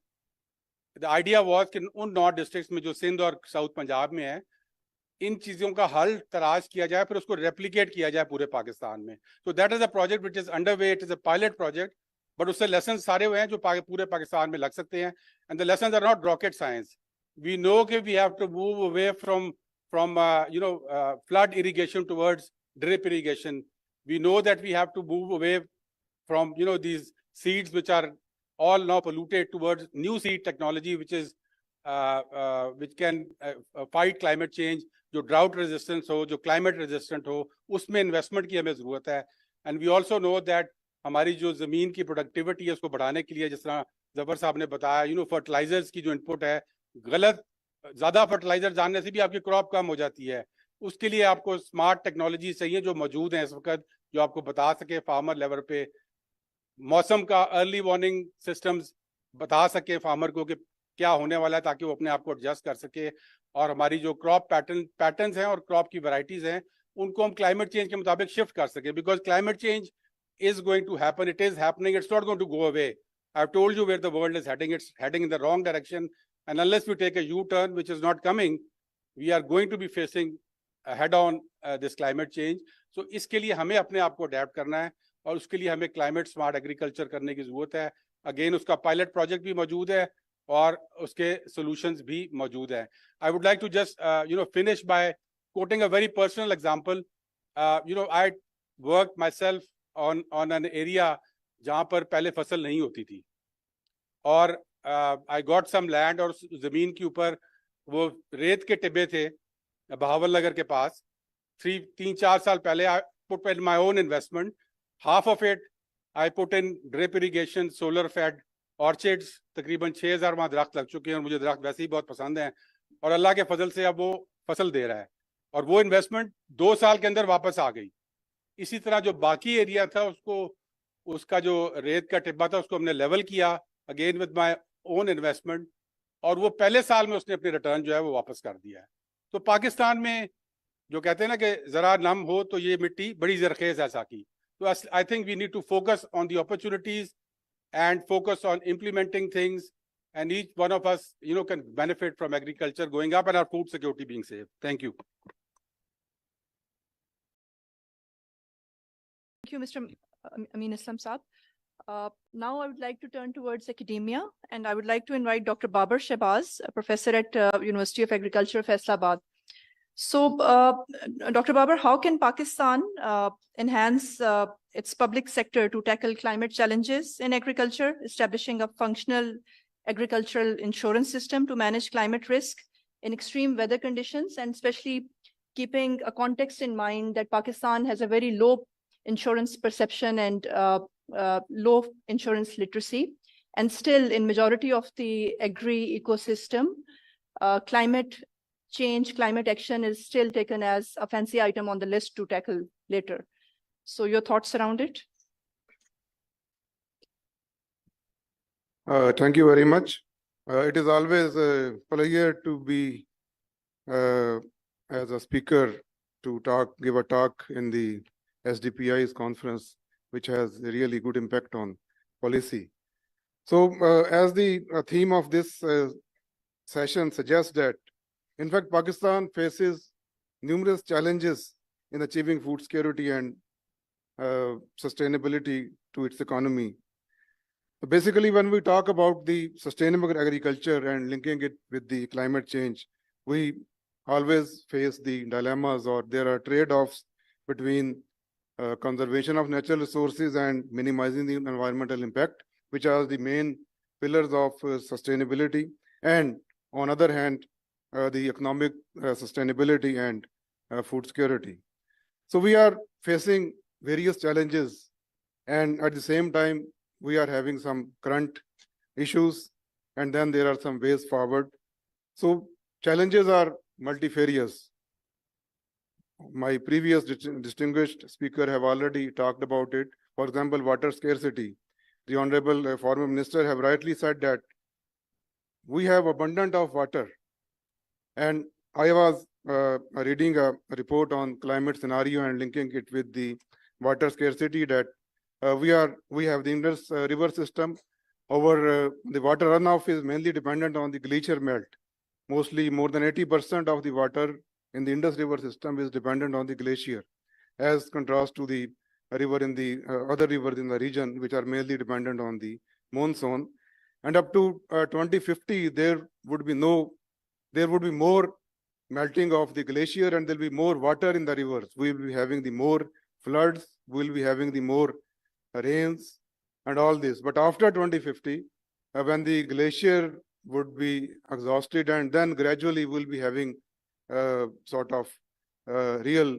The idea was कि उन 9 डिस्ट्रिक्ट्स में जो सिंध और साउथ पंजाब में है, इन चीजों का हल तलाश किया जाए, फिर उसको रेप्लिकेट किया जाए पूरे पाकिस्तान में. So that is a project which is underway. It is a pilot project, but उससे lessons सारे हुए हैं जो पूरे पाकिस्तान में लग सकते हैं. And the lessons are not rocket science. We know that we have to move away from flood irrigation towards drip irrigation. We know that we have to move away from these seeds which are all now polluted towards new seed technology which can fight climate change, जो drought resistance हो, जो climate resistant हो, उसमें investment की हमें जरूरत है. And we also know that हमारी जो जमीन की productivity है उसको बढ़ाने के लिए, जिस तरह जफर साहब ने बताया, fertilizers की जो input है, गलत ज्यादा fertilizer जानने से भी आपकी crop कम हो जाती है. उसके लिए आपको smart technology चाहिए जो मौजूद है इस वक्त, जो आपको बता सके farmer level पे, मौसम का अर्ली वार्निंग सिस्टम्स बता सके फार्मर को कि क्या होने वाला है, ताकि वो अपने आप को एडजस्ट कर सके. और हमारी जो क्रॉप पैटर्न्स हैं और क्रॉप की वैरायटीज हैं उनको हम क्लाइमेट चेंज के मुताबिक शिफ्ट कर सके. Because climate change is going to happen, it is happening, it's not going to go away. I have told you where the world is heading, it's heading in the wrong direction. And unless we take a U turn which is not coming, we are going to be facing head on this climate change. So इसके लिए हमें अपने आप को adapt करना है और उसके लिए हमें क्लाइमेट स्मार्ट एग्रीकल्चर करने की जरूरत है. अगेन उसका पायलट प्रोजेक्ट भी मौजूद है और उसके सॉल्यूशंस भी मौजूद हैं. I would like to just finish by quoting a very personal example. I work myself on an area जहाँ पर पहले फसल नहीं होती थी, और आई गॉट सम लैंड, और जमीन के ऊपर वो रेत के टिब्बे थे बहावल नगर के पास. 3-4 साल पहले I put in my own investment. Half of it I put in drip irrigation, solar fed orchards. तकरीबन 6000 वहाँ दरख्त लग चुके हैं और मुझे दरख्त वैसे ही बहुत पसंद हैं, और अल्लाह के फजल से अब वो फसल दे रहा है, और वो इन्वेस्टमेंट 2 साल के अंदर वापस आ गई. इसी तरह जो बाकी एरिया था उसका जो रेत का टिब्बा था उसको हमने लेवल किया again with my own investment, और वो पहले साल में उसने अपनी रिटर्न जो है वो वापस कर दिया है. तो पाकिस्तान में जो कहते हैं ना कि जरा नम हो तो ये मिट्टी बड़ी जरखेज है साकी. So I think we need to focus on the opportunities and focus on implementing things, and each one of us, can benefit from agriculture going up and our food security being safe. Thank you. Thank you, Mr. Amin Islam Saab. Now I would like to turn towards academia, and I would like to invite Dr. Babar Shahbaz, a professor at University of Agriculture, Faisalabad. So, Dr. Babar, how can Pakistan enhance its public sector to tackle climate challenges in agriculture, establishing a functional agricultural insurance system to manage climate risk in extreme weather conditions, and especially keeping a context in mind that Pakistan has a very low insurance perception and low insurance literacy, and still in majority of the agri ecosystem, climate change, climate action is still taken as a fancy item on the list to tackle later. So your thoughts around it? Thank you very much. It is always a pleasure to be as a speaker to give a talk in the SDPI's conference, which has a really good impact on policy. So as the theme of this session suggests that, in fact, Pakistan faces numerous challenges in achieving food security and sustainability to its economy. So basically, when we talk about the sustainable agriculture and linking it with the climate change, we always face the dilemmas, or there are trade-offs between conservation of natural resources and minimizing the environmental impact, which are the main pillars of sustainability. And on the other hand, the economic sustainability and food security. So we are facing various challenges, and at the same time, we are having some current issues, and then there are some ways forward. So challenges are multifarious. My previous distinguished speaker have already talked about it. For example, water scarcity. The Honorable Former Minister have rightly said that we have abundance of water. And I was reading a report on climate scenario and linking it with the water scarcity, that we have the Indus river system. The water runoff is mainly dependent on the glacier melt. Mostly more than 80% of the water in the Indus River system is dependent on the glacier, as contrast to the river in the other rivers in the region, which are mainly dependent on the monsoon. And up to 2050, there would be more melting of the glacier, and there'll be more water in the rivers. We will be having the more floods, we'll be having the more rains and all this. But after 2050, when the glacier would be exhausted, and then gradually we'll be having sort of real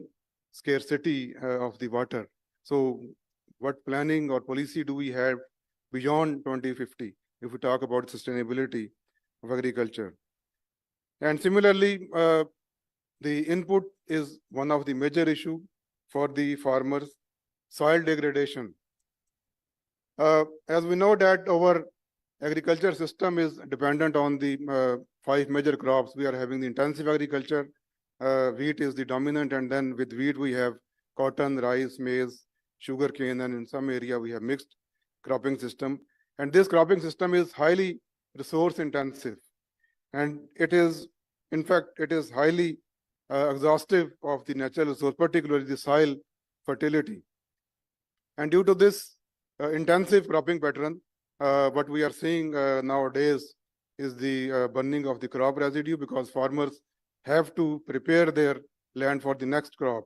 scarcity of the water. So what planning or policy do we have beyond 2050 if we talk about sustainability of agriculture? And similarly, the input is one of the major issue for the farmers. Soil degradation. As we know that our agriculture system is dependent on the 5 major crops. We are having the intensive agriculture. Wheat is the dominant, and then with wheat we have cotton, rice, maize, sugarcane, and in some area we have mixed cropping system. And this cropping system is highly resource intensive, and it is, in fact, it is highly exhaustive of the natural resource, particularly the soil fertility. And due to this intensive cropping pattern, what we are seeing nowadays is the burning of the crop residue, because farmers have to prepare their land for the next crop.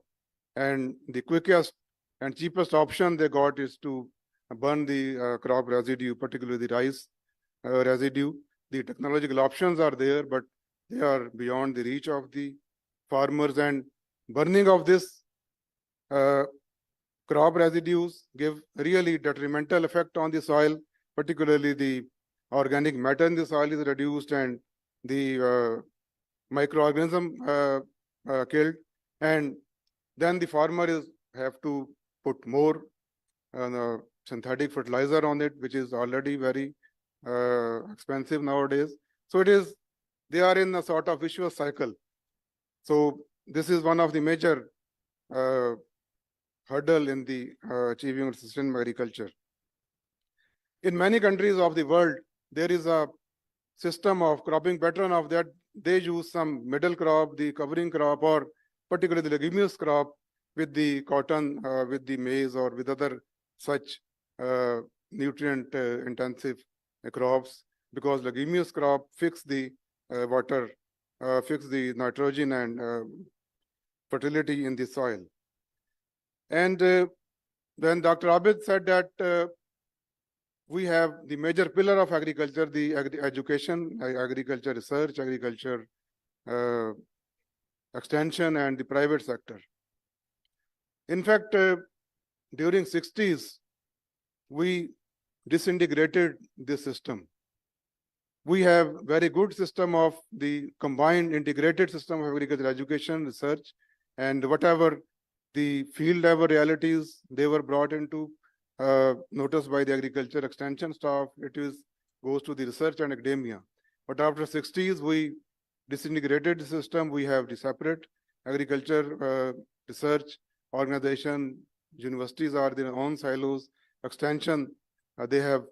And the quickest and cheapest option they got is to burn the crop residue, particularly the rice residue. The technological options are there, but they are beyond the reach of the farmers, and burning of this crop residues give really detrimental effect on the soil, particularly the organic matter in the soil is reduced, and the microorganism killed, and then the farmer have to put more synthetic fertilizer on it, which is already very expensive nowadays. So they are in a sort of vicious cycle. So this is one of the major hurdle in the achieving sustainable agriculture. In many countries of the world, there is a system of cropping pattern of that. They use some middle crop, the covering crop, or particularly the leguminous crop with the cotton, with the maize, or with other such nutrient intensive crops, because leguminous crop fix the water, fix the nitrogen and fertility in the soil. And when Dr. Abid said that we have the major pillar of agriculture, the education, agriculture research, agriculture extension, and the private sector. In fact, during 60s, we disintegrated this system. We have very good system of the combined integrated system of agriculture education, research, and whatever the field level realities they were brought into notice by the agriculture extension staff, goes to the research and academia. But after 60s, we disintegrated the system. We have the separate agriculture research organization. Universities are their own silos. Extension, they have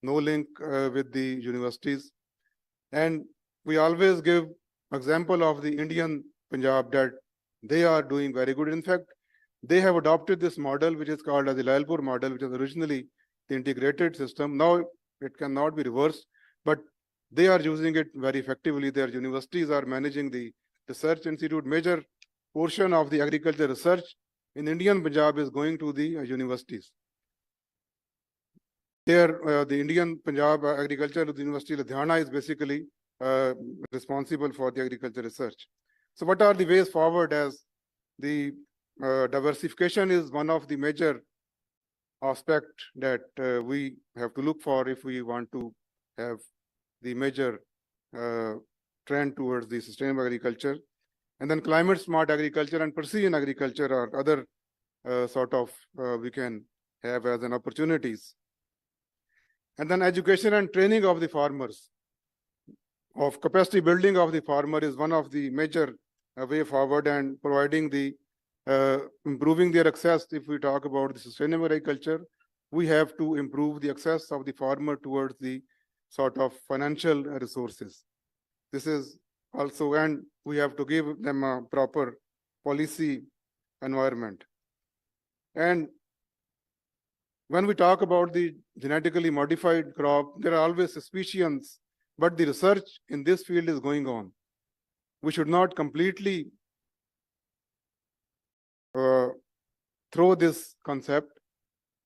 no link with the universities. And we always give example of the Indian Punjab that they are doing very good. In fact, they have adopted this model, which is called as the Lalpur model, which is originally the integrated system. Now it cannot be reversed, but they are using it very effectively. Their universities are managing the research institute. Major portion of the agriculture research in Indian Punjab is going to the universities. There, the Indian Punjab Agriculture University Ludhiana is basically responsible for the agriculture research. So what are the ways forward, as the diversification is one of the major aspect that we have to look for if we want to have the major trend towards the sustainable agriculture. And then climate smart agriculture and precision agriculture are other sort of we can have as an opportunities. And then education and training of the farmers, of capacity building of the farmer is one of the major way forward, and providing the improving their access. If we talk about the sustainable agriculture, we have to improve the access of the farmer towards the sort of financial resources. This is also, and we have to give them a proper policy environment. And when we talk about the genetically modified crop, there are always suspicions, but the research in this field is going on. We should not completely throw this concept.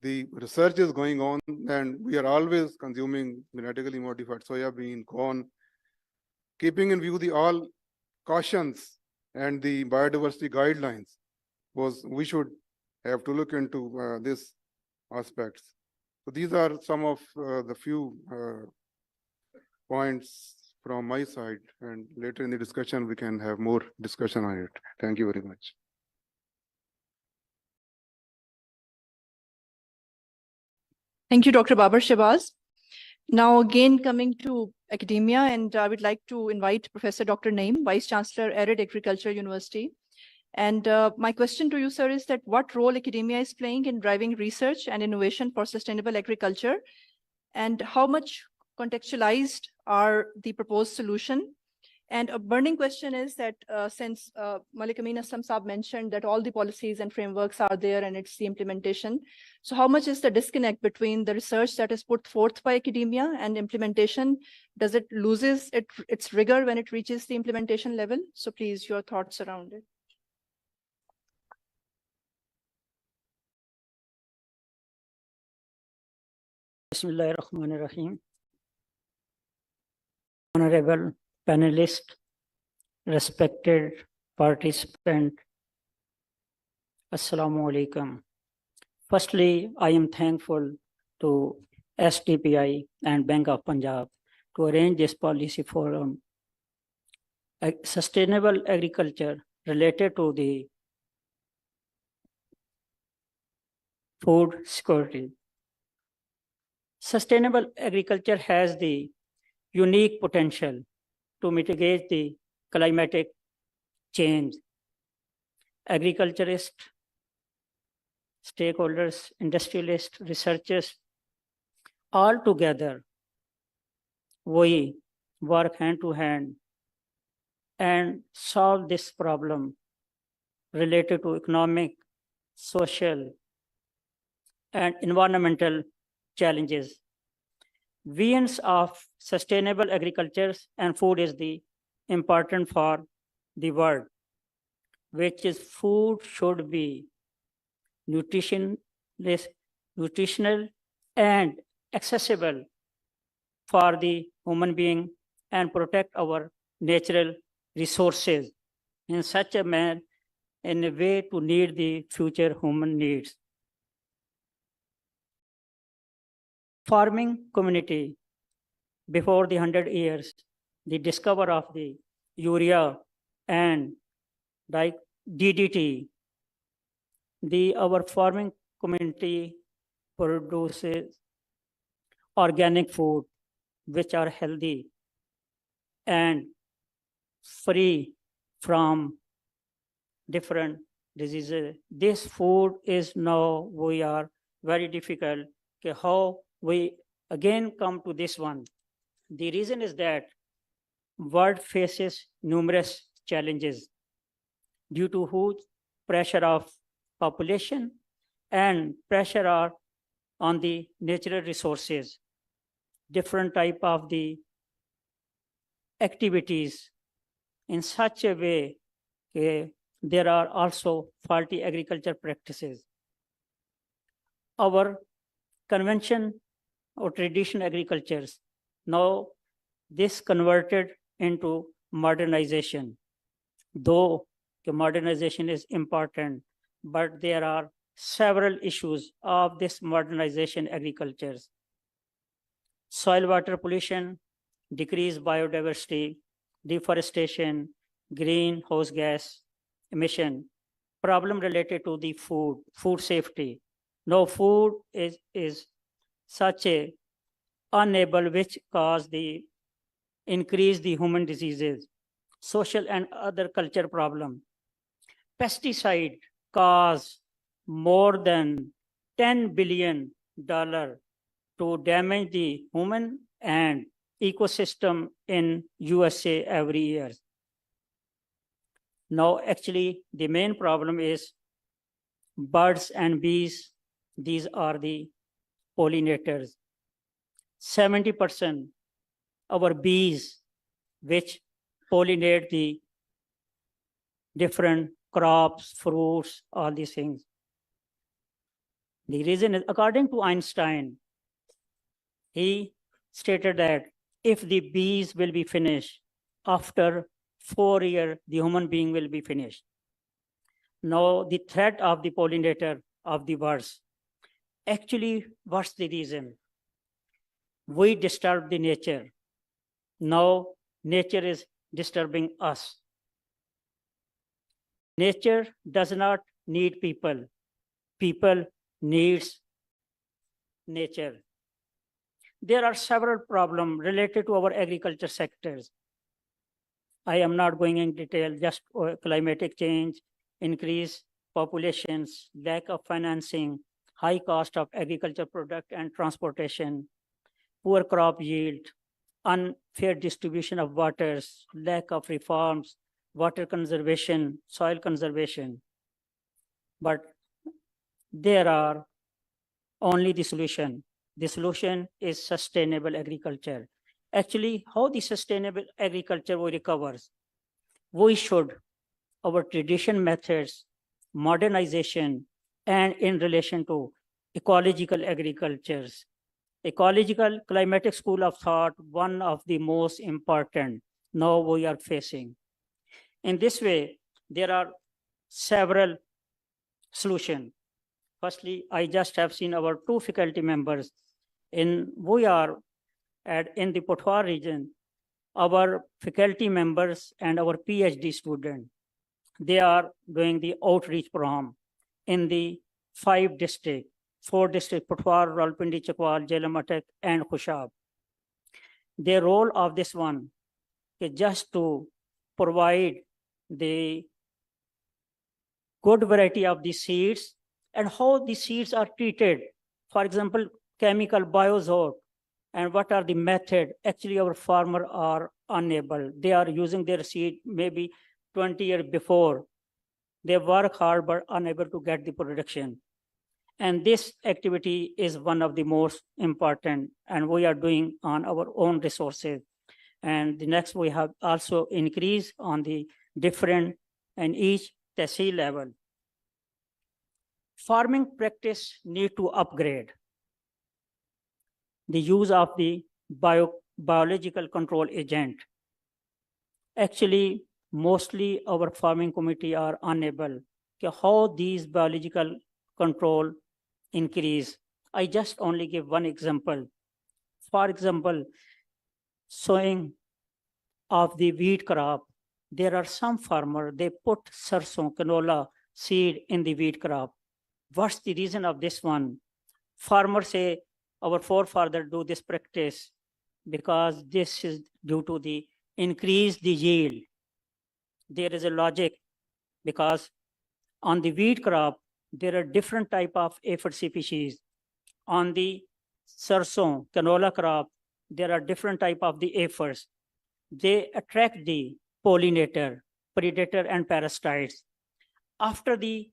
The research is going on, and we are always consuming genetically modified soya bean, corn, keeping in view the all cautions and the biodiversity guidelines. Was we should have to look into this aspects. So these are some of the few points from my side, and later in the discussion we can have more discussion on it. Thank you very much. Thank you, Dr. Babar Shahbaz. Now again coming to academia, and I would like to invite Professor Dr. Naeem, Vice Chancellor, Arid Agriculture University. And my question to you, sir, is that what role academia is playing in driving research and innovation for sustainable agriculture, and how much contextualized are the proposed solution? And a burning question is that since Malik Amin Aslam Saab mentioned that all the policies and frameworks are there and it's the implementation. So how much is the disconnect between the research that is put forth by academia and implementation? Does it loses its rigor when it reaches the implementation level? So please, your thoughts around it. Bismillahirrahmanirrahim. Honorable panelist, respected participant, Assalamu alaikum. Firstly, I am thankful to STPI and Bank of Punjab to arrange this policy forum. Sustainable agriculture related to the food security. Sustainable agriculture has the unique potential to mitigate the climatic change. Agriculturists, stakeholders, industrialists, researchers, all together, we work hand to hand and solve this problem related to economic, social, and environmental challenges. Visions of sustainable agriculture and food is the important for the world, which is food should be nutritional and accessible for the human being and protect our natural resources in such a manner, in a way to meet the future human needs. Farming community, before the 100 years, the discovery of the urea and DDT, our farming community produces organic food, which are healthy and free from different diseases. This food is now, we are very difficult. Okay, how we again come to this one. The reason is that world faces numerous challenges due to huge pressure of population and pressure on the natural resources, different type of the activities in such a way there are also faulty agriculture practices. Our convention or traditional agricultures, now this converted into modernization. Though the modernization is important, but there are several issues of this modernization agricultures. Soil water pollution, decreased biodiversity, deforestation, greenhouse gas emission, problem related to the food safety. No, food is such a unable which cause the increase the human diseases, social and other culture problem. Pesticide cause more than $10 billion to damage the human and ecosystem in USA every year. Now, actually, the main problem is birds and bees. These are the pollinators. 70% our bees, which pollinate the different crops, fruits, all these things. The reason is, according to Einstein, he stated that if the bees will be finished, after 4 years, the human being will be finished. Now, the threat of the pollinator of the birds, actually, what's the reason? We disturb the nature. Now, nature is disturbing us. Nature does not need people. People needs nature. There are several problems related to our agriculture sectors. I am not going in detail, just climatic change, increased populations, lack of financing, high cost of agriculture product and transportation, poor crop yield, unfair distribution of waters, lack of reforms, water conservation, soil conservation. But there are only the solution. The solution is sustainable agriculture. Actually, how the sustainable agriculture will recover? We should, our tradition methods, modernization, and in relation to ecological agricultures. Ecological climatic school of thought, one of the most important now we are facing. In this way, there are several solutions. Firstly, I just have seen our 2 faculty members we are in the Pothwar region, our faculty members and our PhD student, they are doing the outreach program in the 5 districts, 4 districts, Pothwar, Rawalpindi, Chakwal, Jhelum, Attock, and Khushab. The role of this one is just to provide the good variety of the seeds and how the seeds are treated. For example, chemical biozone, and what are the method. Actually, our farmers are unable. They are using their seed maybe 20 years before. They work hard but unable to get the production. And this activity is one of the most important, and we are doing on our own resources. And the next, we have also increased on the different and each tehsil level. Farming practice need to upgrade. The use of the biological control agent. Actually, mostly our farming committee are unable to how these biological control increase. I just only give one example. For example, sowing of the wheat crop, there are some farmers, they put sarson, canola seed in the wheat crop. What's the reason of this one? Farmers say, our forefathers do this practice because this is due to the increase the yield. There is a logic because on the wheat crop, there are different type of aphid species. On the sarson, canola crop, there are different type of the aphids. They attract the pollinator, predator, and parasites. After the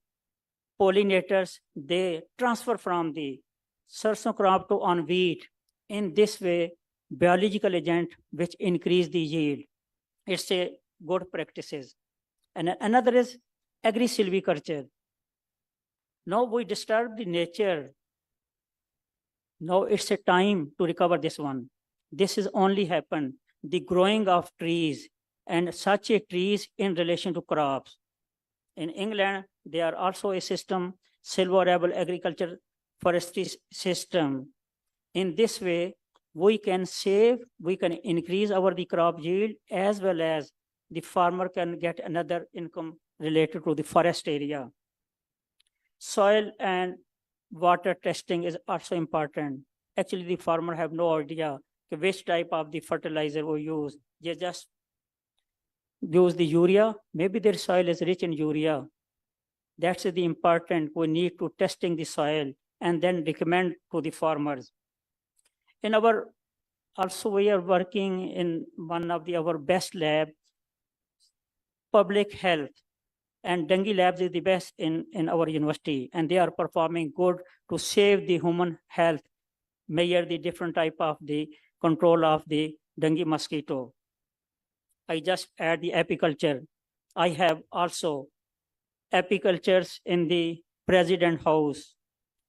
pollinators, they transfer from the sarson crop to on wheat. In this way, biological agent which increase the yield. It's a good practices. And another is agri-silviculture. Now we disturb the nature. Now it's a time to recover this one. This is only happen, the growing of trees and such a trees in relation to crops. In England, there are also a system, silvorable agriculture forestry system. In this way, we can save, we can increase the crop yield, as well as the farmer can get another income related to the forest area. Soil and water testing is also important. Actually, the farmer have no idea which type of the fertilizer we use. They just use the urea. Maybe their soil is rich in urea. That's the important. We need to testing the soil and then recommend to the farmers. In our, also we are working in one of our best lab, public health. And dengue labs is the best in our university, and they are performing good to save the human health, measure the different type of the control of the dengue mosquito. I just add the apiculture. I have also apicultures in the president house.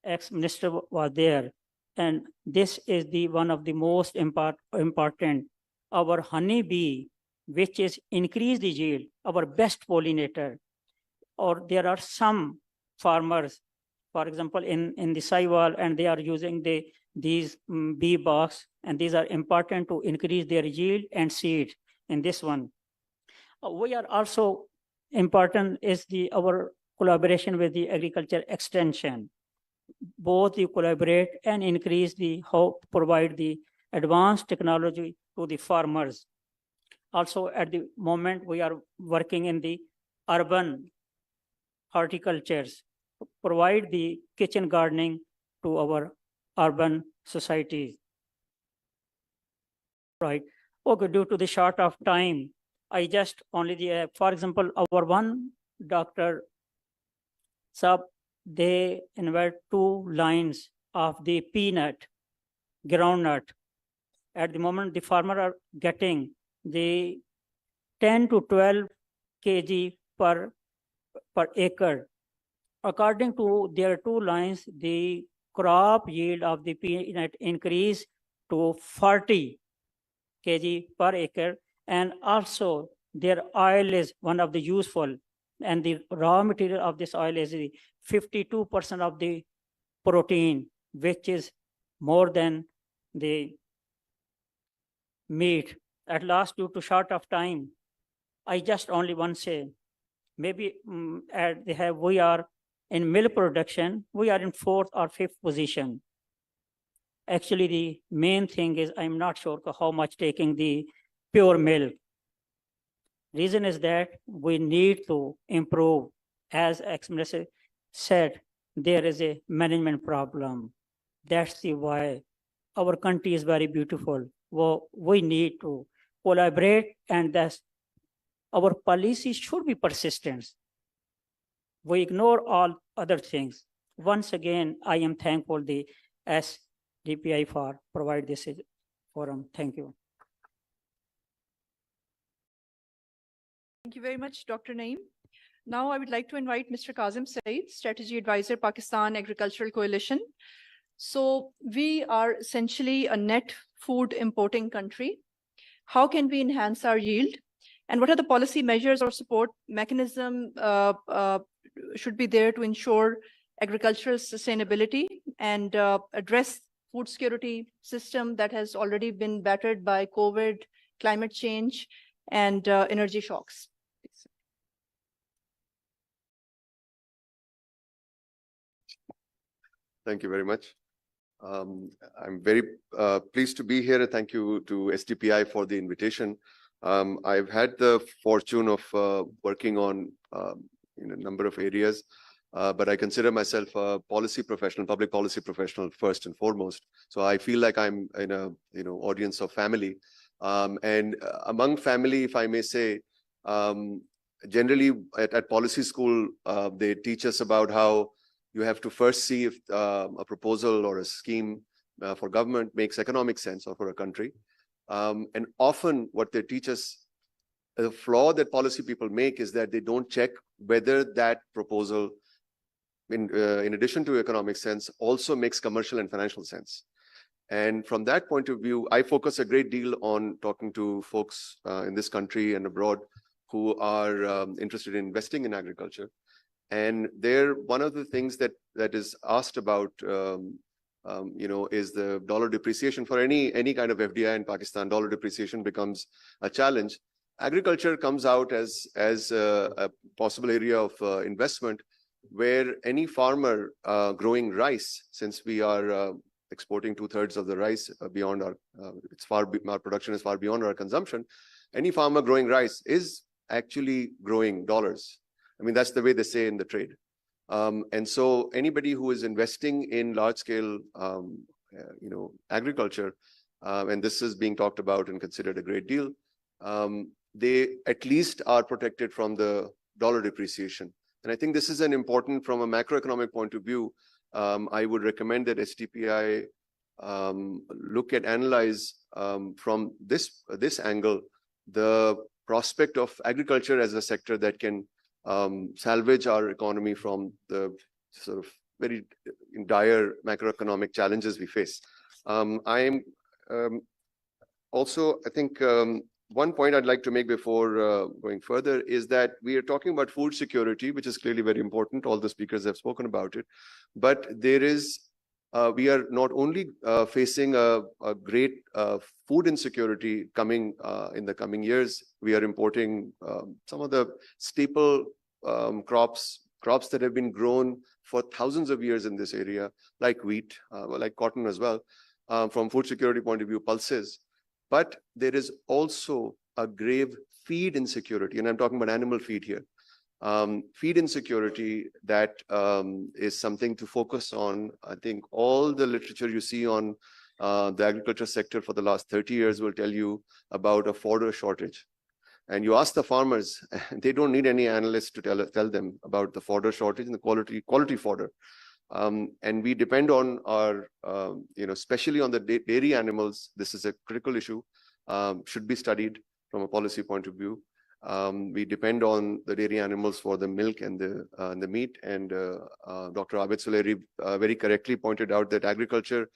Ex-minister was there. And this is the one of the most important. Our honeybee, which is increase the yield, our best pollinator. Or there are some farmers, for example, in the Saiwal, and they are using these bee box, and these are important to increase their yield and seed in this one. We are also important is our collaboration with the agriculture extension. Both you collaborate and increase provide the advanced technology to the farmers. Also, at the moment, we are working in the urban horticultures, provide the kitchen gardening to our urban societies. Right. Okay, due to the short of time, I just only, for example, our one doctor, they invert 2 lines of the peanut, groundnut. At the moment, the farmer are getting the 10 to 12 kg per acre. According to their 2 lines, the crop yield of the peanut increase to 40 kg per acre. And also their oil is one of the useful, and the raw material of this oil is 52% of the protein, which is more than the meat. At last, due to short of time, I just only want to say, maybe we are in milk production, we are in 4th or 5th position. Actually, the main thing is I'm not sure how much taking the pure milk. Reason is that we need to improve. As ex-minister said, there is a management problem. That's why our country is very beautiful. Well, we need to collaborate, and our policy should be persistent. We ignore all other things. Once again, I am thankful the SDPI for provide this forum. Thank you. Thank you very much, Dr. Naeem. Now I would like to invite Mr. Kazim Saeed, Strategy Advisor, Pakistan Agricultural Coalition. So we are essentially a net food importing country. How can we enhance our yield? And what are the policy measures or support mechanism should be there to ensure agricultural sustainability and address food security system that has already been battered by COVID, climate change, and energy shocks? Thank you very much. I'm very pleased to be here. Thank you to SDPI for the invitation. I've had the fortune of working on in a number of areas, but I consider myself a policy professional, public policy professional first and foremost. So I feel like I'm in a audience of family. And among family, if I may say, generally at policy school, they teach us about how you have to first see if a proposal or a scheme for government makes economic sense or for a country. And often what they teach us, the flaw that policy people make is that they don't check whether that proposal, in addition to economic sense, also makes commercial and financial sense. And from that point of view, I focus a great deal on talking to folks in this country and abroad who are interested in investing in agriculture. And there, one of the things that is asked about, is the dollar depreciation. For any kind of FDI in Pakistan, dollar depreciation becomes a challenge. Agriculture comes out as a possible area of investment, where any farmer growing rice, since we are exporting 2/3 of the rice beyond our production is far beyond our consumption. Any farmer growing rice is actually growing dollars. I mean, that's the way they say in the trade. And so anybody who is investing in large scale, agriculture, and this is being talked about and considered a great deal, they at least are protected from the dollar depreciation. And I think this is an important, from a macroeconomic point of view, I would recommend that STPI look at, analyze from this angle, the prospect of agriculture as a sector that can salvage our economy from the sort of very dire macroeconomic challenges we face. I think one point I'd like to make before going further is that we are talking about food security, which is clearly very important. All the speakers have spoken about it, but there is, we are not only facing a great food insecurity coming in the coming years. We are importing some of the staple crops that have been grown for thousands of years in this area, like wheat, like cotton as well. From food security point of view, pulses. But there is also a grave feed insecurity, and I'm talking about animal feed here. Feed insecurity that is something to focus on. I think all the literature you see on the agriculture sector for the last 30 years will tell you about a fodder shortage. And you ask the farmers, they don't need any analysts to tell them about the fodder shortage and the quality fodder. And we depend on our, especially on the dairy animals. This is a critical issue, should be studied from a policy point of view. We depend on the dairy animals for the milk and the meat. And Dr. Abid Suleri very correctly pointed out that agriculture,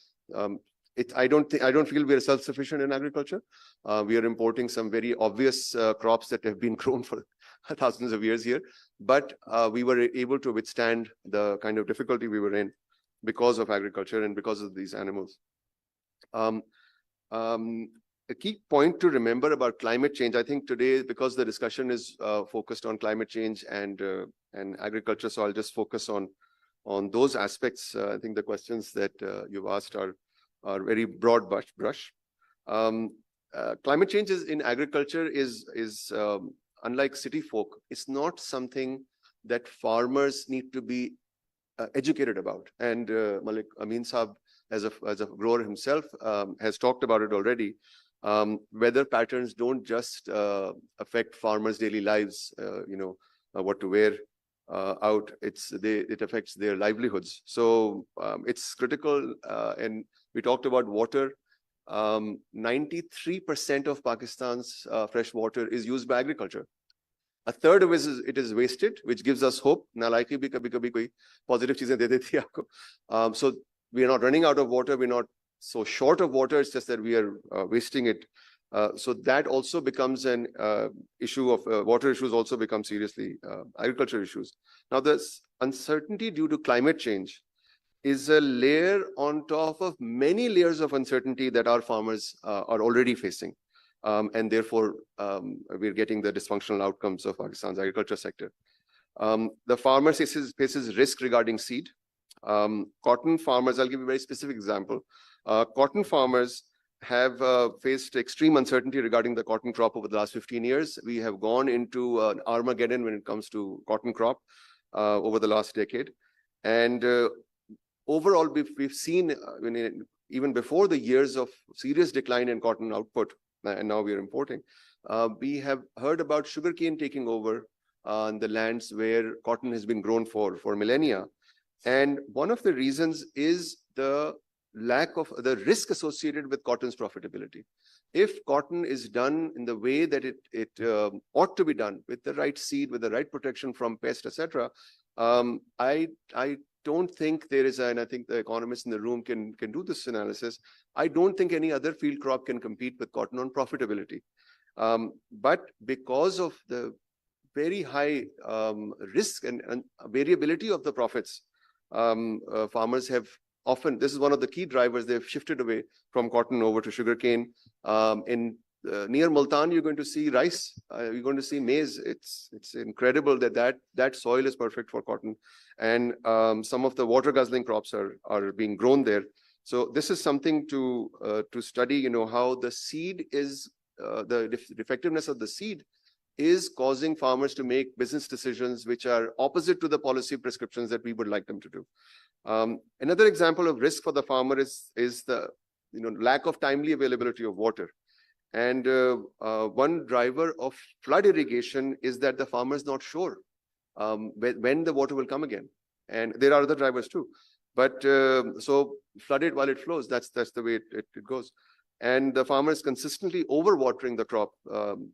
I don't feel we are self-sufficient in agriculture. We are importing some very obvious crops that have been grown for thousands of years here, but we were able to withstand the kind of difficulty we were in because of agriculture and because of these animals. A key point to remember about climate change, I think today, because the discussion is focused on climate change and agriculture, so I'll just focus on those aspects. I think the questions that you've asked are very broad brush. Climate change in agriculture is unlike city folk. It's not something that farmers need to be educated about. And Malik Amin Saab, as a grower himself, has talked about it already. Weather patterns don't just affect farmers' daily lives, what to wear out. It affects their livelihoods. So it's critical. And we talked about water. 93% of Pakistan's fresh water is used by agriculture. A third of it is wasted, which gives us hope. Nalaiki bhi kabhi kabhi koi positive cheezein de deti hai aapko. So we are not running out of water. We're not so short of water. It's just that we are wasting it. So that also becomes an issue of water issues also become seriously agriculture issues. Now, this uncertainty due to climate change is a layer on top of many layers of uncertainty that our farmers are already facing. And therefore, we're getting the dysfunctional outcomes of Pakistan's agriculture sector. The farmer faces risk regarding seed. Cotton farmers, I'll give you a very specific example. Cotton farmers have faced extreme uncertainty regarding the cotton crop over the last 15 years. We have gone into an Armageddon when it comes to cotton crop over the last decade. And overall, we've seen, even before the years of serious decline in cotton output, and now we are importing, we have heard about sugarcane taking over on the lands where cotton has been grown for millennia. And one of the reasons is the lack of the risk associated with cotton's profitability. If cotton is done in the way that it ought to be done, with the right seed, with the right protection from pests, etc., I don't think there is, and I think the economists in the room can do this analysis. I don't think any other field crop can compete with cotton on profitability. But because of the very high risk and variability of the profits, farmers have often, this is one of the key drivers, they've shifted away from cotton over to sugarcane. Near Multan, you're going to see rice, you're going to see maize. It's incredible that soil is perfect for cotton. And some of the water guzzling crops are being grown there. So this is something to study, how the seed is, the effectiveness of the seed is causing farmers to make business decisions which are opposite to the policy prescriptions that we would like them to do. Another example of risk for the farmer is the lack of timely availability of water. And one driver of flood irrigation is that the farmer is not sure when the water will come again. And there are other drivers too. But so flood it while it flows. That's the way it goes. And the farmer is consistently overwatering the crop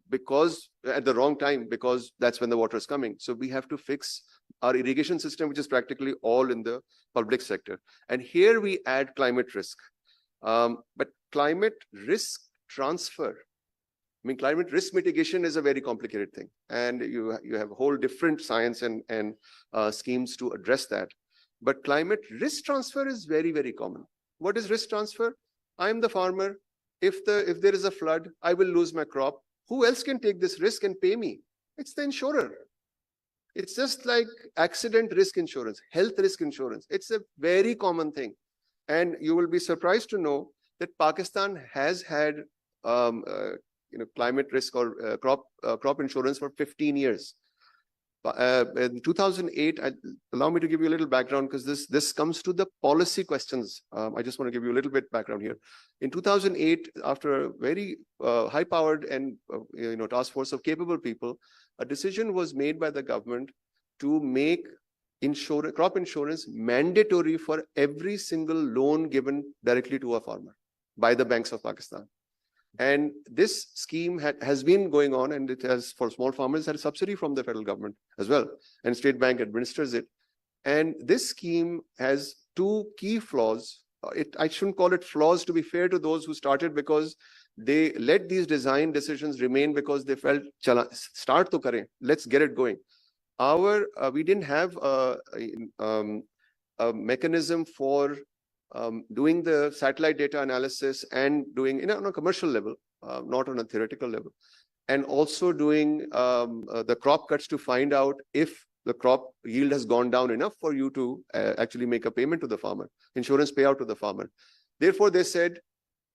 because at the wrong time, because that's when the water is coming. So we have to fix our irrigation system, which is practically all in the public sector. And here we add climate risk. But climate risk transfer, I mean, climate risk mitigation is a very complicated thing. And you have a whole different science and schemes to address that. But climate risk transfer is very, very common. What is risk transfer? I'm the farmer. If there is a flood, I will lose my crop. Who else can take this risk and pay me? It's the insurer. It's just like accident risk insurance, health risk insurance. It's a very common thing. And you will be surprised to know that Pakistan has had climate risk or crop insurance for 15 years. In 2008, allow me to give you a little background because this comes to the policy questions. I just want to give you a little bit background here. In 2008, after a very high-powered and task force of capable people, a decision was made by the government to make crop insurance mandatory for every single loan given directly to a farmer by the banks of Pakistan. And this scheme has been going on, and it has, for small farmers, had a subsidy from the federal government as well. And State Bank administers it. And this scheme has two key flaws. I shouldn't call it flaws, to be fair to those who started, because they let these design decisions remain because they felt, start to kare, let's get it going. We didn't have a mechanism for doing the satellite data analysis and doing on a commercial level, not on a theoretical level, and also doing the crop cuts to find out if the crop yield has gone down enough for you to actually make a payment to the farmer, insurance payout to the farmer. Therefore, they said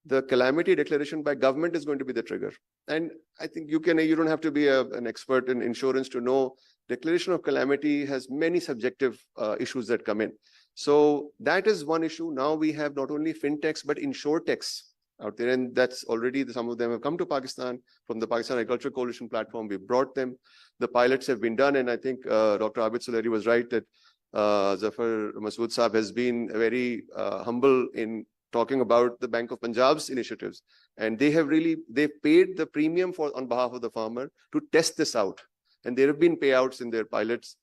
the calamity declaration by government is going to be the trigger. And I think you don't have to be an expert in insurance to know declaration of calamity has many subjective issues that come in. So that is one issue. Now we have not only fintechs, but insurtechs out there. And that's already, some of them have come to Pakistan from the Pakistan Agriculture Coalition platform. We brought them. The pilots have been done. And I think Dr. Abid Suleri was right that Zafar Masood Saab has been very humble in talking about the Bank of Punjab's initiatives. And they've paid the premium on behalf of the farmer to test this out. And there have been payouts in their pilots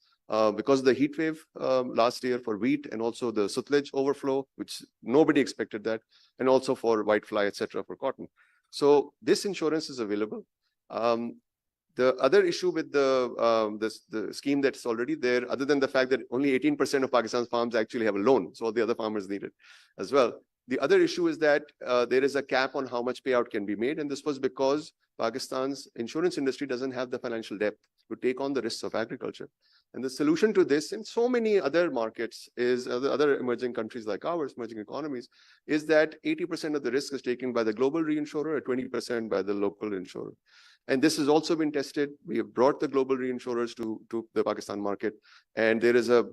because of the heat wave last year for wheat, and also the Sutlej overflow, which nobody expected that, and also for whitefly, etc., for cotton. So this insurance is available. The other issue with the scheme that's already there, other than the fact that only 18% of Pakistan's farms actually have a loan, so all the other farmers need it as well. The other issue is that there is a cap on how much payout can be made, and this was because Pakistan's insurance industry doesn't have the financial depth to take on the risks of agriculture. And the solution to this in so many other markets is other emerging countries like ours, emerging economies, is that 80% of the risk is taken by the global reinsurer and 20% by the local insurer. And this has also been tested. We have brought the global reinsurers to the Pakistan market. And there is a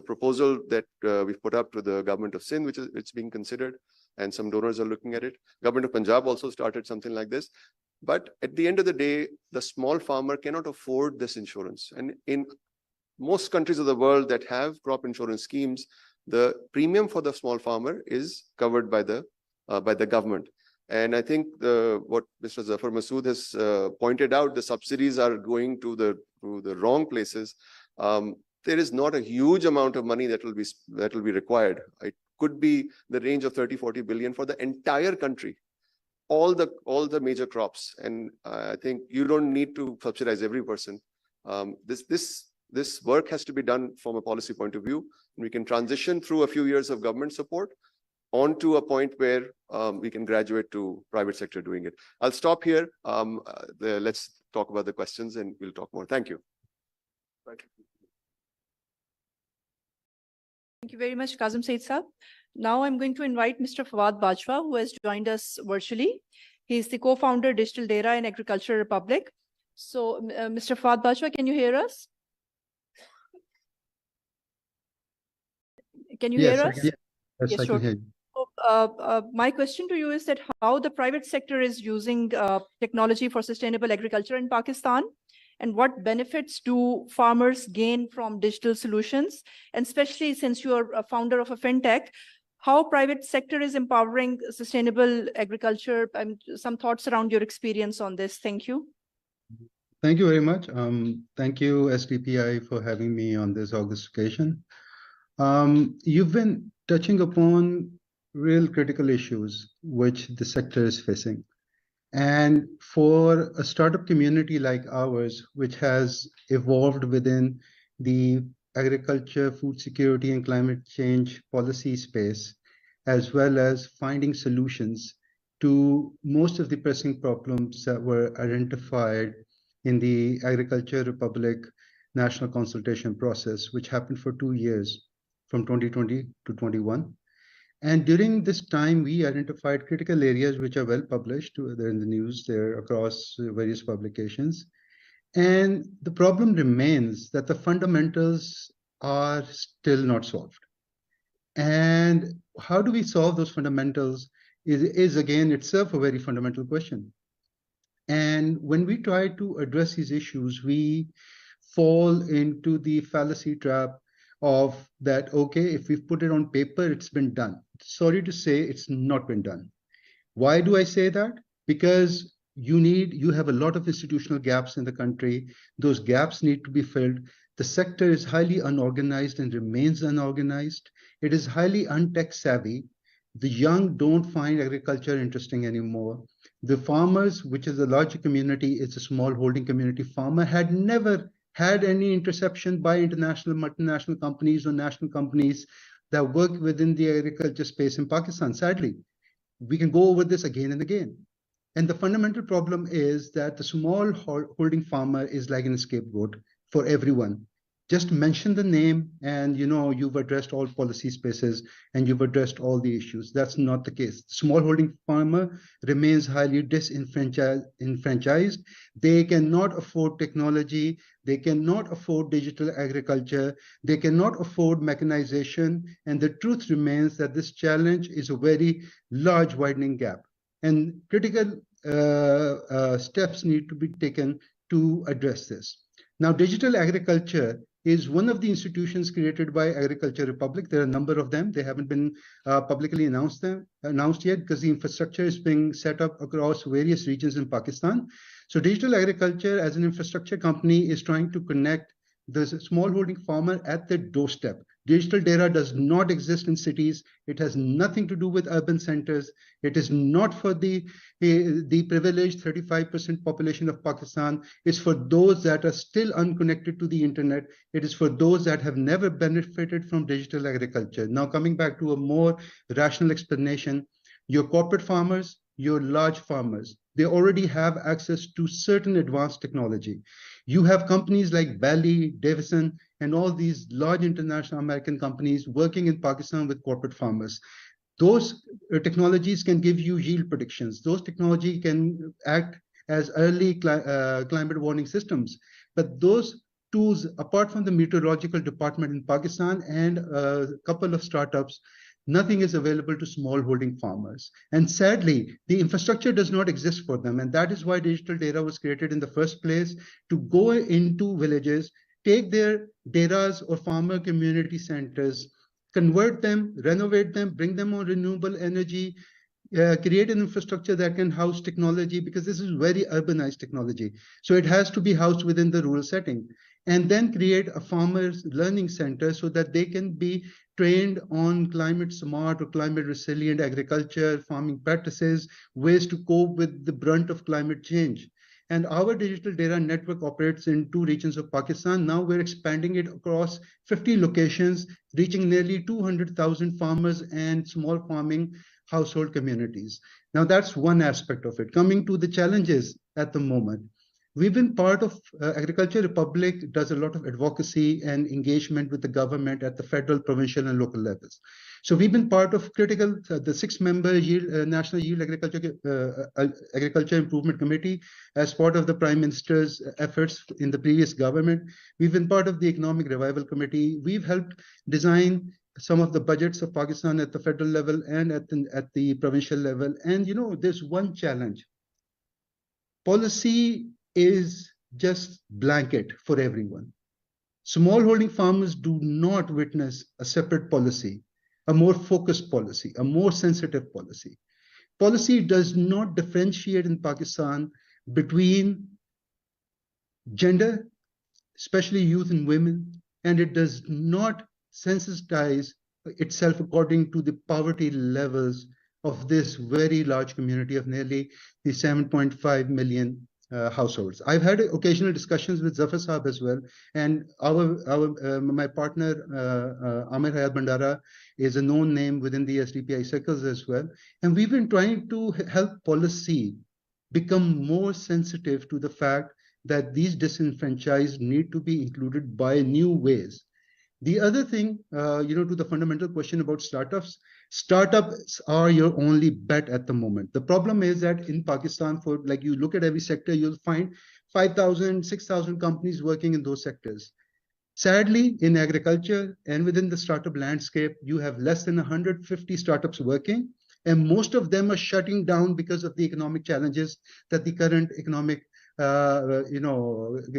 proposal that we've put up to the government of Sindh, which it's being considered, and some donors are looking at it. Government of Punjab also started something like this. But at the end of the day, the small farmer cannot afford this insurance. And in most countries of the world that have crop insurance schemes, the premium for the small farmer is covered by the government. And I think what Mr. Zafar Masood has pointed out, the subsidies are going to the wrong places. There is not a huge amount of money that will be required. It could be the range of 30-40 billion for the entire country, all the major crops. And I think you don't need to subsidize every person. This work has to be done from a policy point of view. We can transition through a few years of government support onto a point where we can graduate to private sector doing it. I'll stop here. Let's talk about the questions and we'll talk more. Thank you. Thank you very much, Kazim Said Saab. Now I'm going to invite Mr. Fawad Bajwa, who has joined us virtually. He is the co-founder Digital Data and Agriculture Republic. So, Mr. Fawad Bajwa, can you hear us? Can you hear us? Yes, I sure. can hear you. So, my question to you is that how the private sector is using technology for sustainable agriculture in Pakistan, and what benefits do farmers gain from digital solutions? And especially since you are a founder of a fintech, how private sector is empowering sustainable agriculture, and some thoughts around your experience on this. Thank you. Thank you very much. Thank you, SDPI, for having me on this August occasion. You've been touching upon real critical issues which the sector is facing. And for a startup community like ours, which has evolved within the agriculture, food security, and climate change policy space, as well as finding solutions to most of the pressing problems that were identified in the Agriculture Republic National Consultation process, which happened for 2 years, from 2020 to 21. And during this time, we identified critical areas which are well published. They're in the news, they're across various publications. And the problem remains that the fundamentals are still not solved. And how do we solve those fundamentals is again itself a very fundamental question. And when we try to address these issues, we fall into the fallacy trap of that, okay, if we've put it on paper, it's been done. Sorry to say, it's not been done. Why do I say that? Because you have a lot of institutional gaps in the country. Those gaps need to be filled. The sector is highly unorganized and remains unorganized. It is highly untech savvy. The young don't find agriculture interesting anymore. The farmers, which is a larger community, it's a small holding community farmer, had never had any interception by international multinational companies or national companies that work within the agriculture space in Pakistan. Sadly, we can go over this again and again. And the fundamental problem is that the small holding farmer is like an scapegoat for everyone. Just mention the name and you've addressed all policy spaces and you've addressed all the issues. That's not the case. Small holding farmer remains highly disenfranchised. They cannot afford technology. They cannot afford digital agriculture. They cannot afford mechanization. And the truth remains that this challenge is a very large widening gap. And critical steps need to be taken to address this. Now, digital agriculture is one of the institutions created by Agriculture Republic. There are a number of them. They haven't been publicly announced yet because the infrastructure is being set up across various regions in Pakistan. So digital agriculture as an infrastructure company is trying to connect the small holding farmer at their doorstep. Digital data does not exist in cities. It has nothing to do with urban centers. It is not for the privileged 35% population of Pakistan. It's for those that are still unconnected to the internet. It is for those that have never benefited from digital agriculture. Now, coming back to a more rational explanation, your corporate farmers, your large farmers, they already have access to certain advanced technology. You have companies like Bally, Davison, and all these large international American companies working in Pakistan with corporate farmers. Those technologies can give you yield predictions. Those technology can act as early climate warning systems. But those tools, apart from the meteorological department in Pakistan and a couple of startups, nothing is available to small holding farmers. And sadly, the infrastructure does not exist for them. And that is why digital data was created in the first place, to go into villages, take their datas or farmer community centers, convert them, renovate them, bring them on renewable energy, create an infrastructure that can house technology, because this is very urbanized technology. So it has to be housed within the rural setting. And then create a farmers learning center so that they can be trained on climate smart or climate resilient agriculture, farming practices, ways to cope with the brunt of climate change. And our digital data network operates in 2 regions of Pakistan. Now we're expanding it across 50 locations, reaching nearly 200,000 farmers and small farming household communities. Now that's one aspect of it. Coming to the challenges at the moment. We've been part of Agriculture Republic does a lot of advocacy and engagement with the government at the federal, provincial, and local levels. So we've been part of critical, the 6-member National Yield Agriculture Improvement Committee as part of the Prime Minister's efforts in the previous government. We've been part of the Economic Revival Committee. We've helped design some of the budgets of Pakistan at the federal level and at the provincial level. And there's one challenge. Policy is just blanket for everyone. Smallholding farmers do not witness a separate policy, a more focused policy, a more sensitive policy. Policy does not differentiate in Pakistan between gender, especially youth and women, and it does not sensitize itself according to the poverty levels of this very large community of nearly the 7.5 million households. I've had occasional discussions with Zafar Saab as well, and my partner Amir Hayat Bandara is a known name within the SDPI circles as well, and we've been trying to help policy become more sensitive to the fact that these disenfranchised need to be included by new ways. The other thing, to the fundamental question about startups, startups are your only bet at the moment. The problem is that in Pakistan, for like you look at every sector, you'll find 5,000, 6,000 companies working in those sectors. Sadly, in agriculture and within the startup landscape, you have less than 150 startups working, and most of them are shutting down because of the economic challenges that the current economic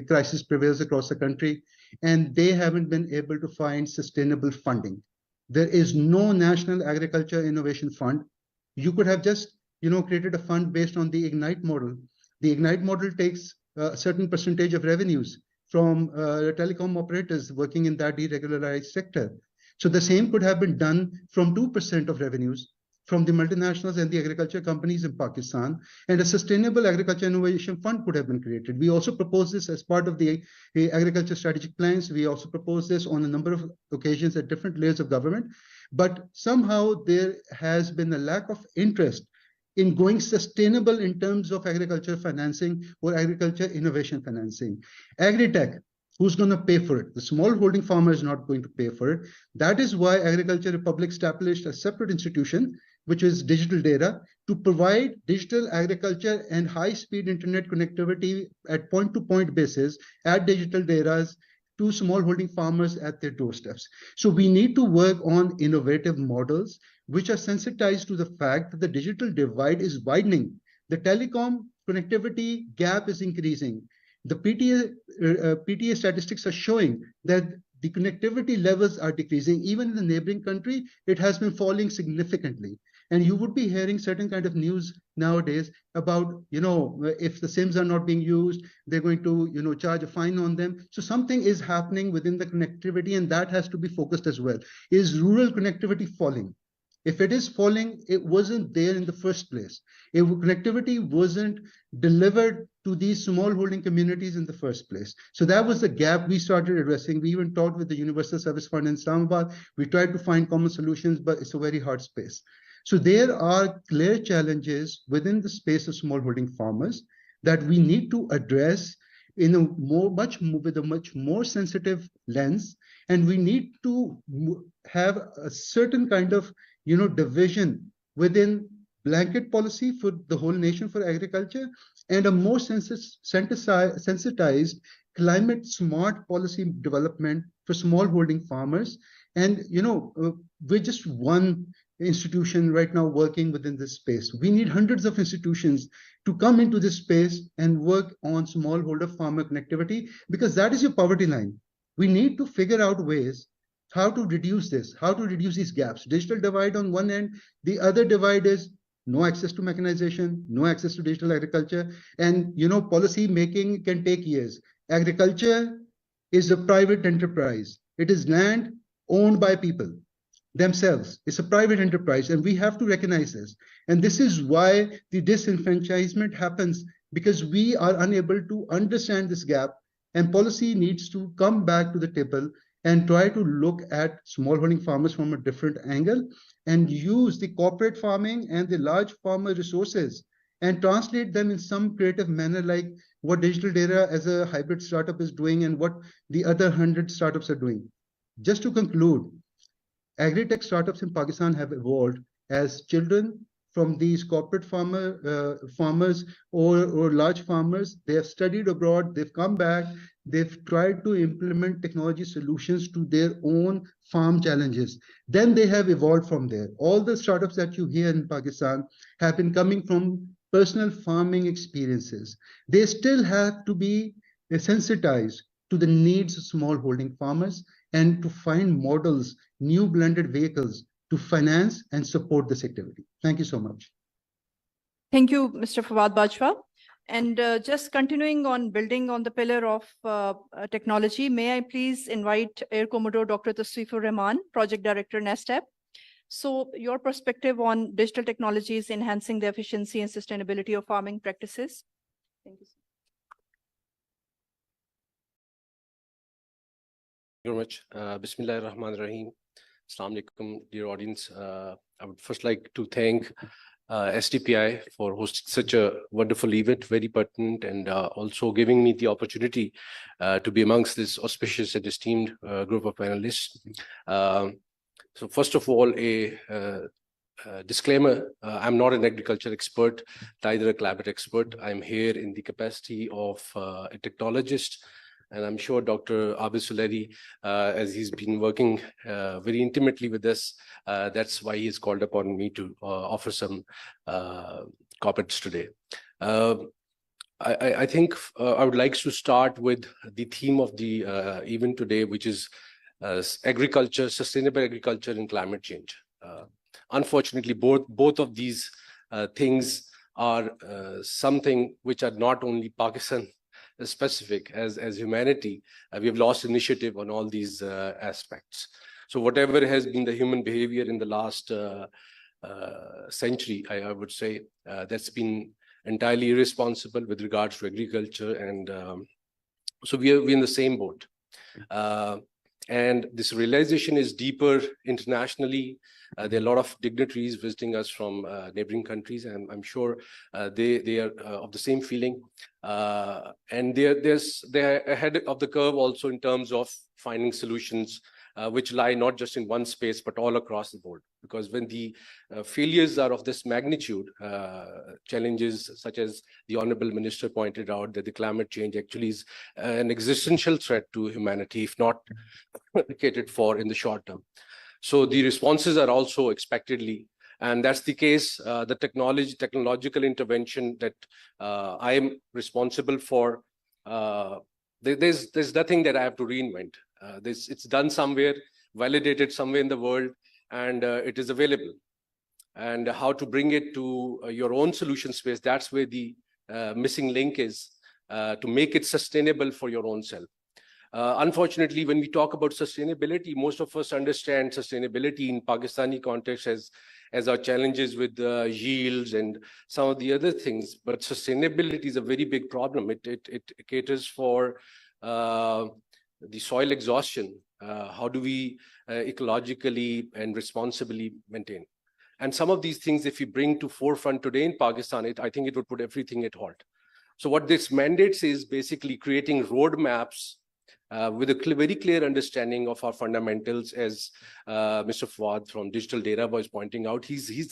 crisis prevails across the country, and they haven't been able to find sustainable funding. There is no National Agriculture Innovation Fund. You could have just, created a fund based on the Ignite model. The Ignite model takes a certain percentage of revenues from telecom operators working in that deregularized sector. So the same could have been done from 2% of revenues from the multinationals and the agriculture companies in Pakistan, and a sustainable agriculture innovation fund could have been created. We also proposed this as part of the agriculture strategic plans. We also proposed this on a number of occasions at different layers of government, but somehow there has been a lack of interest in going sustainable in terms of agriculture financing or agriculture innovation financing. Agritech, who's going to pay for it? The smallholding farmer is not going to pay for it. That is why Agriculture Republic established a separate institution, which is Digital Data, to provide digital agriculture and high-speed internet connectivity at point-to-point basis at Digital Data to smallholding farmers at their doorsteps. So we need to work on innovative models which are sensitized to the fact that the digital divide is widening. The telecom connectivity gap is increasing. The PTA statistics are showing that the connectivity levels are decreasing. Even in the neighboring country, it has been falling significantly. And you would be hearing certain kind of news nowadays about, if the SIMs are not being used, they're going to, charge a fine on them. So something is happening within the connectivity, and that has to be focused as well. Is rural connectivity falling? If it is falling, it wasn't there in the first place. If connectivity wasn't delivered to these smallholding communities in the first place. So that was the gap we started addressing. We even talked with the Universal Service Fund in Islamabad. We tried to find common solutions, but it's a very hard space. So there are clear challenges within the space of smallholding farmers that we need to address in a with a much more sensitive lens, and we need to have a certain kind of division within blanket policy for the whole nation for agriculture and a more sensitized climate smart policy development for smallholding farmers. And we're just one institution right now working within this space. We need hundreds of institutions to come into this space and work on smallholder farmer connectivity, because that is your poverty line. We need to figure out ways how to reduce this, how to reduce these gaps. Digital divide on one end, the other divide is no access to mechanization, no access to digital agriculture, and policy making can take years. Agriculture is a private enterprise. It is land owned by people themselves. It's a private enterprise, and we have to recognize this. And this is why the disenfranchisement happens, because we are unable to understand this gap, and policy needs to come back to the table and try to look at smallholding farmers from a different angle and use the corporate farming and the large farmer resources and translate them in some creative manner, like what Digital Data as a hybrid startup is doing and what the other 100 startups are doing. Just to conclude, agri-tech startups in Pakistan have evolved as children from these corporate farmers or large farmers. They have studied abroad, they've come back, they've tried to implement technology solutions to their own farm challenges. Then they have evolved from there. All the startups that you hear in Pakistan have been coming from personal farming experiences. They still have to be sensitized to the needs of smallholding farmers and to find models, new blended vehicles to finance and support this activity. Thank you so much. Thank you, Mr. Fawad Bajwa. And just continuing on building on the pillar of technology, may I please invite Air Commodore Dr. Tasrifur Rahman, Project Director, NESTEP. So your perspective on digital technologies enhancing the efficiency and sustainability of farming practices. Thank you. Very much. Bismillah ar-Rahman ar-Rahim. Assalamu alaikum, dear audience. I would first like to thank STPI for hosting such a wonderful event, very pertinent, and also giving me the opportunity to be amongst this auspicious and esteemed group of panelists. So first of all, a disclaimer, I'm not an agriculture expert, neither a climate expert. I'm here in the capacity of a technologist. And I'm sure Dr. Abid Suleri, as he's been working very intimately with us, that's why he's called upon me to offer some comments today. I think I would like to start with the theme of the event today, which is agriculture, sustainable agriculture and climate change. Unfortunately, both of these things are something which are not only Pakistan specific. As humanity, we have lost initiative on all these aspects. So whatever has been the human behavior in the last century, I would say, that's been entirely irresponsible with regards to agriculture. And so we're in the same boat. And this realization is deeper internationally. There are a lot of dignitaries visiting us from neighboring countries, and I'm sure they are of the same feeling. And they're ahead of the curve also in terms of finding solutions which lie not just in one space, but all across the board. Because when the failures are of this magnitude, challenges such as the Honorable Minister pointed out, that the climate change actually is an existential threat to humanity, if not catered for in the short term. So the responses are also expectedly, and that's the case. The technological intervention that I am responsible for, there's nothing that I have to reinvent. It's done somewhere, validated somewhere in the world, and it is available. And how to bring it to your own solution space, that's where the missing link is, to make it sustainable for your own self. Unfortunately, when we talk about sustainability, most of us understand sustainability in Pakistani context as our challenges with yields and some of the other things. But sustainability is a very big problem. It caters for the soil exhaustion. How do we ecologically and responsibly maintain? And some of these things, if we bring to forefront today in Pakistan, I think it would put everything at halt. So what this mandates is basically creating roadmaps with a very clear understanding of our fundamentals, as Mr. Fawad from Digital Data was pointing out.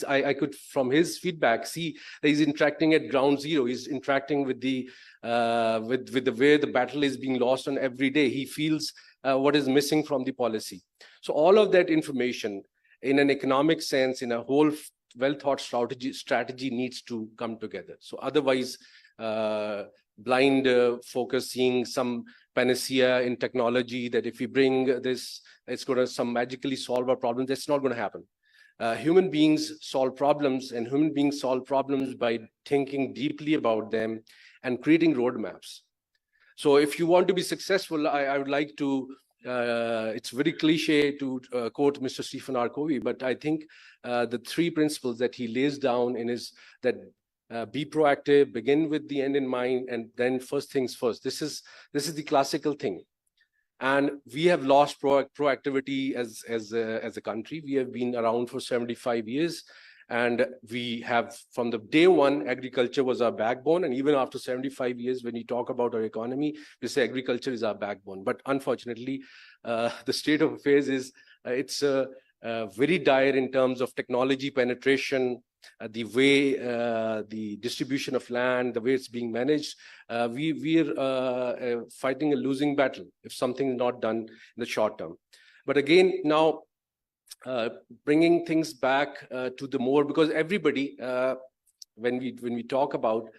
I could, from his feedback, see that he's interacting at ground zero. He's interacting with the way the battle is being lost on every day. He feels what is missing from the policy. So all of that information, in an economic sense, in a whole well-thought strategy needs to come together. So otherwise, blind focus, seeing some panacea in technology, that if we bring this, it's going to magically solve our problems. That's not going to happen. Human beings solve problems, and human beings solve problems by thinking deeply about them and creating roadmaps. So if you want to be successful, I would like to, it's very cliche to quote Mr. Stephen R. Covey, but I think the three principles that he lays down in his, that be proactive, begin with the end in mind, and then first things first. This is the classical thing. And we have lost proactivity as a country. We have been around for 75 years. And we have, from the day one, agriculture was our backbone. And even after 75 years, when we talk about our economy, we say agriculture is our backbone. But unfortunately, the state of affairs is, it's very dire in terms of technology penetration, the way the distribution of land, the way it's being managed. We're fighting a losing battle if something is not done in the short term. But again, now, bringing things back to the more, because everybody, when we talk about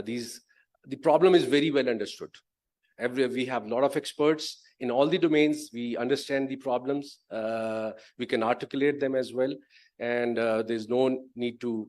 these, the problem is very well understood. We have a lot of experts in all the domains. We understand the problems. We can articulate them as well. And there's no need to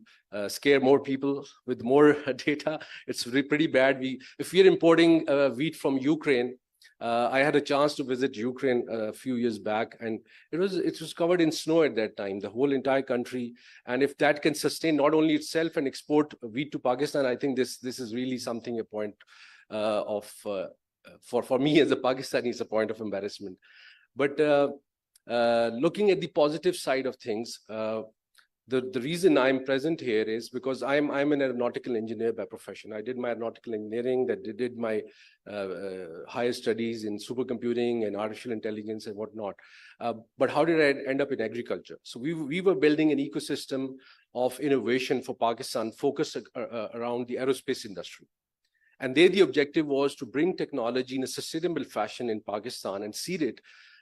scare more people with more data. It's pretty bad. If we're importing wheat from Ukraine, I had a chance to visit Ukraine a few years back, and it was covered in snow at that time, the whole entire country. And if that can sustain not only itself and export wheat to Pakistan, I think this is really something, a point for me as a Pakistani, is a point of embarrassment. But looking at the positive side of things, the reason I'm present here is because I'm an aeronautical engineer by profession. I did my aeronautical engineering, did my higher studies in supercomputing and artificial intelligence and whatnot. But how did I end up in agriculture? So we were building an ecosystem of innovation for Pakistan focused around the aerospace industry. And there the objective was to bring technology in a sustainable fashion in Pakistan and seed it.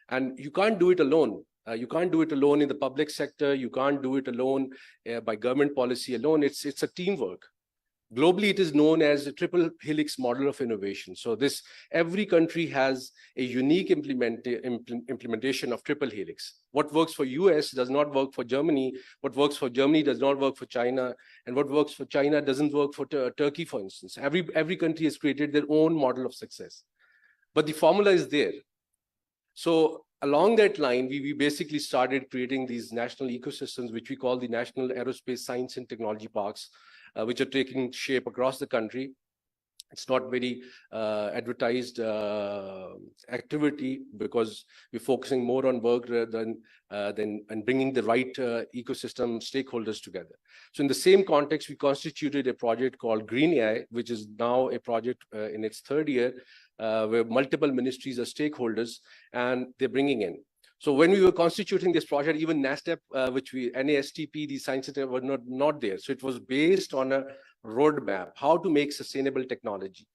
And you can't do it alone. You can't do it alone in the public sector. You can't do it alone by government policy alone. It's a teamwork. Globally, it is known as a triple helix model of innovation. So every country has a unique implementation of triple helix. What works for US does not work for Germany. What works for Germany does not work for China. And what works for China doesn't work for Turkey, for instance. Every country has created their own model of success. But the formula is there. So along that line, we basically started creating these national ecosystems, which we call the National Aerospace Science and Technology Parks, which are taking shape across the country. It's not very advertised activity because we're focusing more on work rather than bringing the right ecosystem stakeholders together. So in the same context, we constituted a project called Green AI, which is now a project in its third year, where multiple ministries are stakeholders and they're bringing in. So when we were constituting this project, even NASTEP, NASTP, the science center were not there. So it was based on a roadmap, how to make sustainable technology.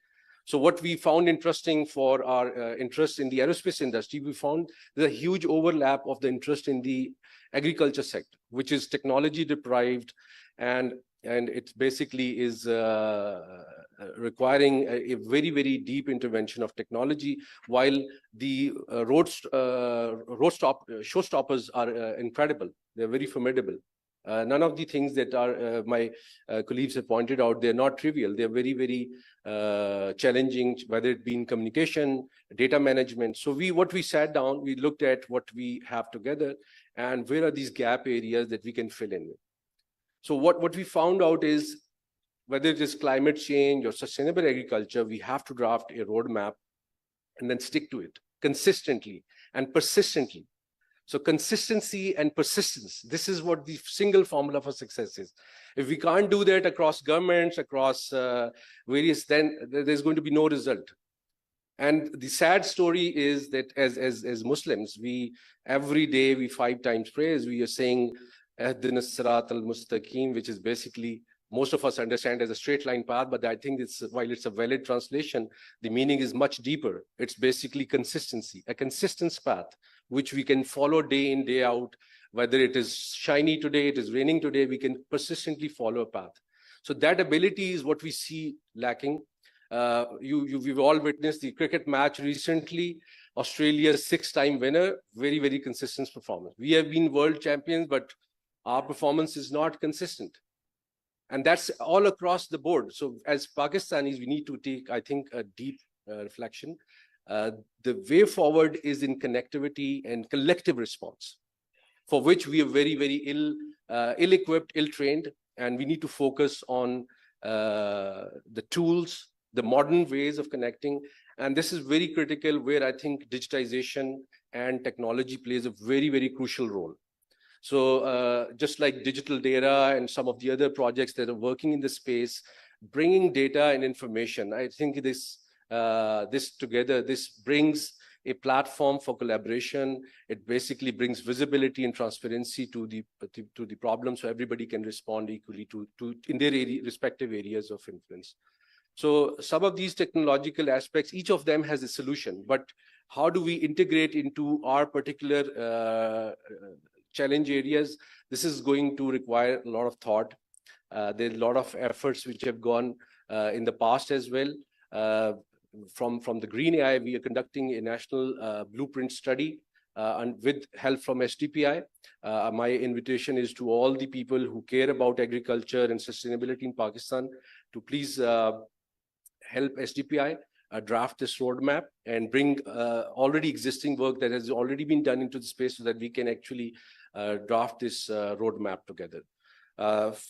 So what we found interesting for our interest in the aerospace industry, we found there's a huge overlap of the interest in the agriculture sector, which is technology deprived, and it basically is requiring a very, very deep intervention of technology, while the showstoppers are incredible. They're very formidable. None of the things that are my colleagues have pointed out, they're not trivial. They're very, very challenging, whether it be in communication, data management. So what we sat down, we looked at what we have together and where are these gap areas that we can fill in with. So what we found out is, whether it is climate change or sustainable agriculture, we have to draft a roadmap and then stick to it consistently and persistently. So consistency and persistence, this is what the single formula for success is. If we can't do that across governments, across various, then there's going to be no result. And the sad story is that as Muslims, every day we 5 times pray, we are saying, Ihdinas Siratal Mustaqim, which is basically, most of us understand as a straight line path, but I think while it's a valid translation, the meaning is much deeper. It's basically consistency, a consistent path, which we can follow day in, day out. Whether it is shiny today, it is raining today, we can persistently follow a path. So that ability is what we see lacking. We've all witnessed the cricket match recently, Australia's 6-time winner, very, very consistent performance. We have been world champions, but our performance is not consistent. And that's all across the board. So as Pakistanis, we need to take, I think, a deep reflection. The way forward is in connectivity and collective response, for which we are very, very ill-equipped, ill-trained, and we need to focus on the tools, the modern ways of connecting. And this is very critical, where I think digitization and technology plays a very, very crucial role. So just like digital data and some of the other projects that are working in the space, bringing data and information, I think this together, this brings a platform for collaboration. It basically brings visibility and transparency to the problem, so everybody can respond equally in their respective areas of influence. So some of these technological aspects, each of them has a solution, but how do we integrate into our particular challenge areas? This is going to require a lot of thought. There are a lot of efforts which have gone in the past as well. from the Green AI, we are conducting a national blueprint study and with help from STPI. My invitation is to all the people who care about agriculture and sustainability in Pakistan to please help STPI draft this roadmap and bring already existing work that has already been done into the space so that we can actually draft this roadmap together.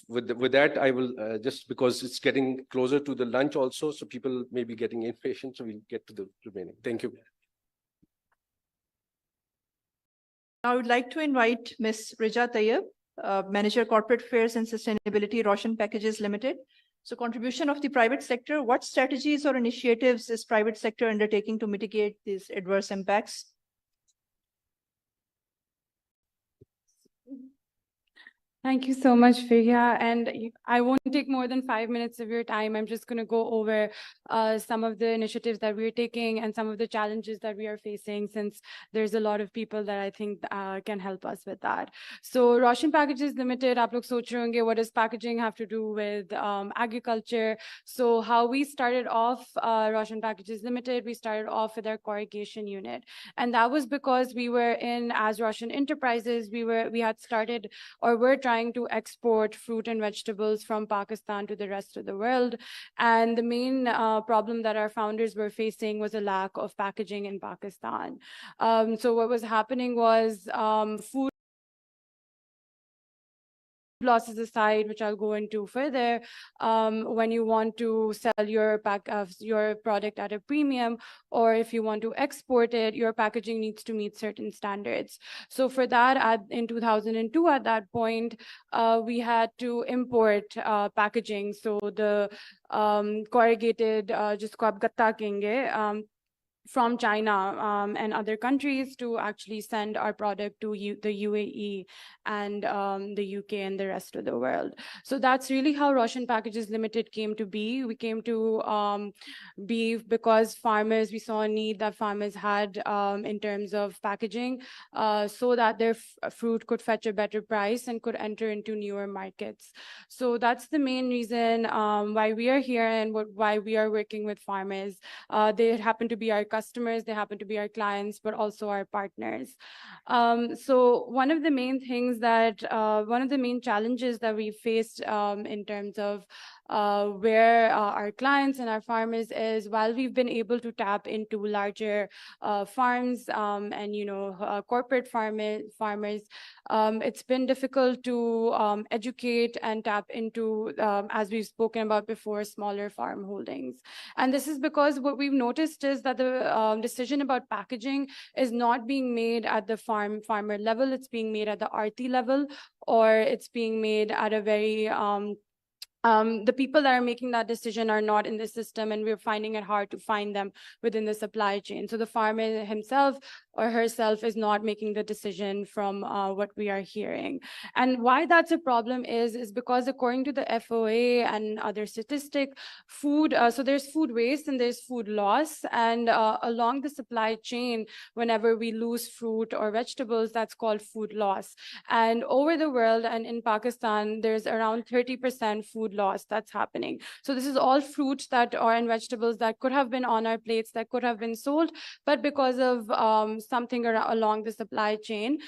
With that, I will just because it's getting closer to the lunch also, so people may be getting impatient, so we'll get to the remaining. Thank you. I would like to invite Ms. Rija Tayyab, Manager Corporate Affairs and Sustainability, Roshan Packages Limited. So contribution of the private sector, what strategies or initiatives is private sector undertaking to mitigate these adverse impacts? Thank you so much, Fihya. And I won't take more than 5 minutes of your time. I'm just going to go over some of the initiatives that we're taking and some of the challenges that we are facing, since there's a lot of people that I think can help us with that. So Roshan Packages Limited, aap log soch rahe honge, what does packaging have to do with agriculture? So how we started off Roshan Packages Limited, we started off with our corrugation unit. And that was because we were as Roshan Enterprises, we had started or were trying to export fruit and vegetables from Pakistan to the rest of the world. And the main problem that our founders were facing was a lack of packaging in Pakistan. So what was happening was food losses aside, which I'll go into further, when you want to sell your product at a premium, or if you want to export it, your packaging needs to meet certain standards. So for that, in 2002, at that point, we had to import packaging. So the corrugated, jisko aap gatta kenge, from China and other countries to actually send our product to the UAE and the UK and the rest of the world. So that's really how Roshan Packages Limited came to be. We came to be because we saw a need that farmers had in terms of packaging so that their fruit could fetch a better price and could enter into newer markets. So that's the main reason why we are here and why we are working with farmers. They happen to be our customers, they happen to be our clients, but also our partners. So one of the main things that, one of the main challenges that we faced in terms of where our clients and our farmers is, while we've been able to tap into larger farms and, corporate farmers, it's been difficult to educate and tap into, as we've spoken about before, smaller farm holdings. And this is because what we've noticed is that the decision about packaging is not being made at the farmer level, it's being made at the RT level, or it's being made at a very the people that are making that decision are not in the system, and we're finding it hard to find them within the supply chain. So the farmer himself or herself is not making the decision from what we are hearing. And why that's a problem is because according to the FOA and other statistic, food, so there's food waste and there's food loss. And along the supply chain, whenever we lose fruit or vegetables, that's called food loss. And over the world and in Pakistan, there's around 30% food loss that's happening. So this is all fruits that are and vegetables that could have been on our plates, that could have been sold, but because of something along the supply chain,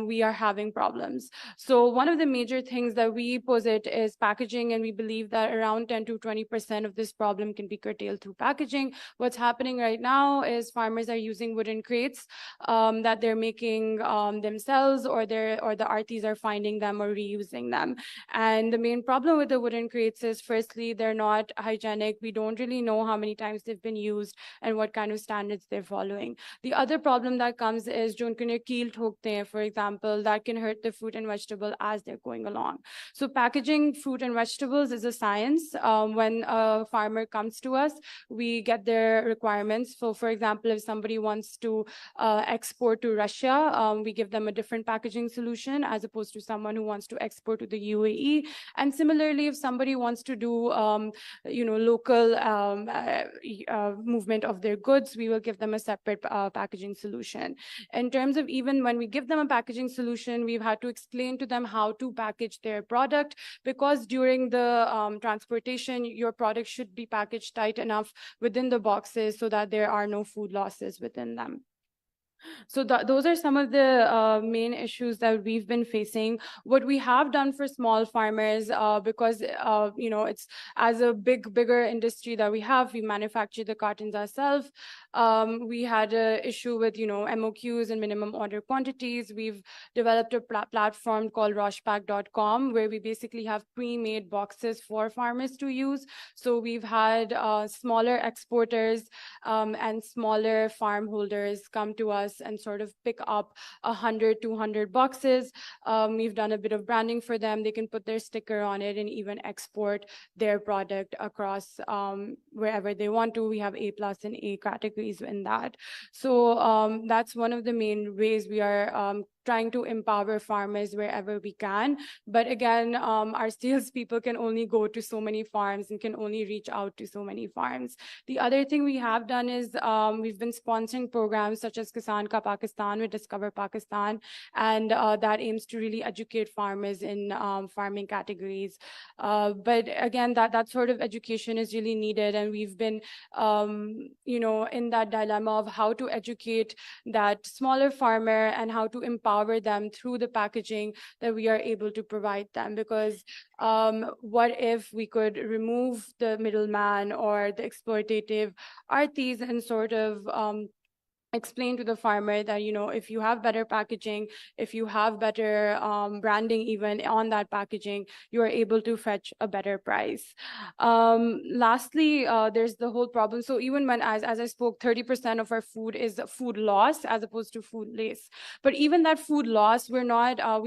we are having problems. So one of the major things that we posit is packaging, and we believe that around 10 to 20% of this problem can be curtailed through packaging. What's happening right now is farmers are using wooden crates that they're making themselves, or the RTs are finding them or reusing them. And the main problem with the wooden crates is, firstly, they're not hygienic. We don't really know how many times they've been used and what kind of standards they're following. The other problem that comes is, for example, that can hurt the fruit and vegetable as they're going along. So packaging fruit and vegetables is a science. When a farmer comes to us, we get their requirements. So for example, if somebody wants to export to Russia, we give them a different packaging solution as opposed to someone who wants to export to the UAE. And similarly, if if somebody wants to do, local movement of their goods, we will give them a separate packaging solution. In terms of even when we give them a packaging solution, we've had to explain to them how to package their product, because during the transportation, your product should be packaged tight enough within the boxes so that there are no food losses within them. So those are some of the main issues that we've been facing. What we have done for small farmers, because it's as a bigger industry that we have, we manufacture the cartons ourselves. We had an issue with MOQs and minimum order quantities. We've developed a platform called roshpack.com, where we basically have pre-made boxes for farmers to use. So we've had smaller exporters and smaller farm holders come to us and sort of pick up 100, 200 boxes. We've done a bit of branding for them. They can put their sticker on it and even export their product across wherever they want to. We have A+ and A categories in that. So that's one of the main ways we are trying to empower farmers wherever we can. But again, our salespeople can only go to so many farms and can only reach out to so many farms. The other thing we have done is we've been sponsoring programs such as Kisan Ka Pakistan with Discover Pakistan, and that aims to really educate farmers in farming categories. But again, that sort of education is really needed, and we've been in that dilemma of how to educate that smaller farmer and how to empower them through the packaging that we are able to provide them. Because what if we could remove the middleman or the exploitative artis and sort of explain to the farmer that, if you have better packaging, if you have better branding even on that packaging, you are able to fetch a better price. Lastly, there's the whole problem. So even when, as I spoke, 30% of our food is food loss as opposed to food waste. But even that food loss, we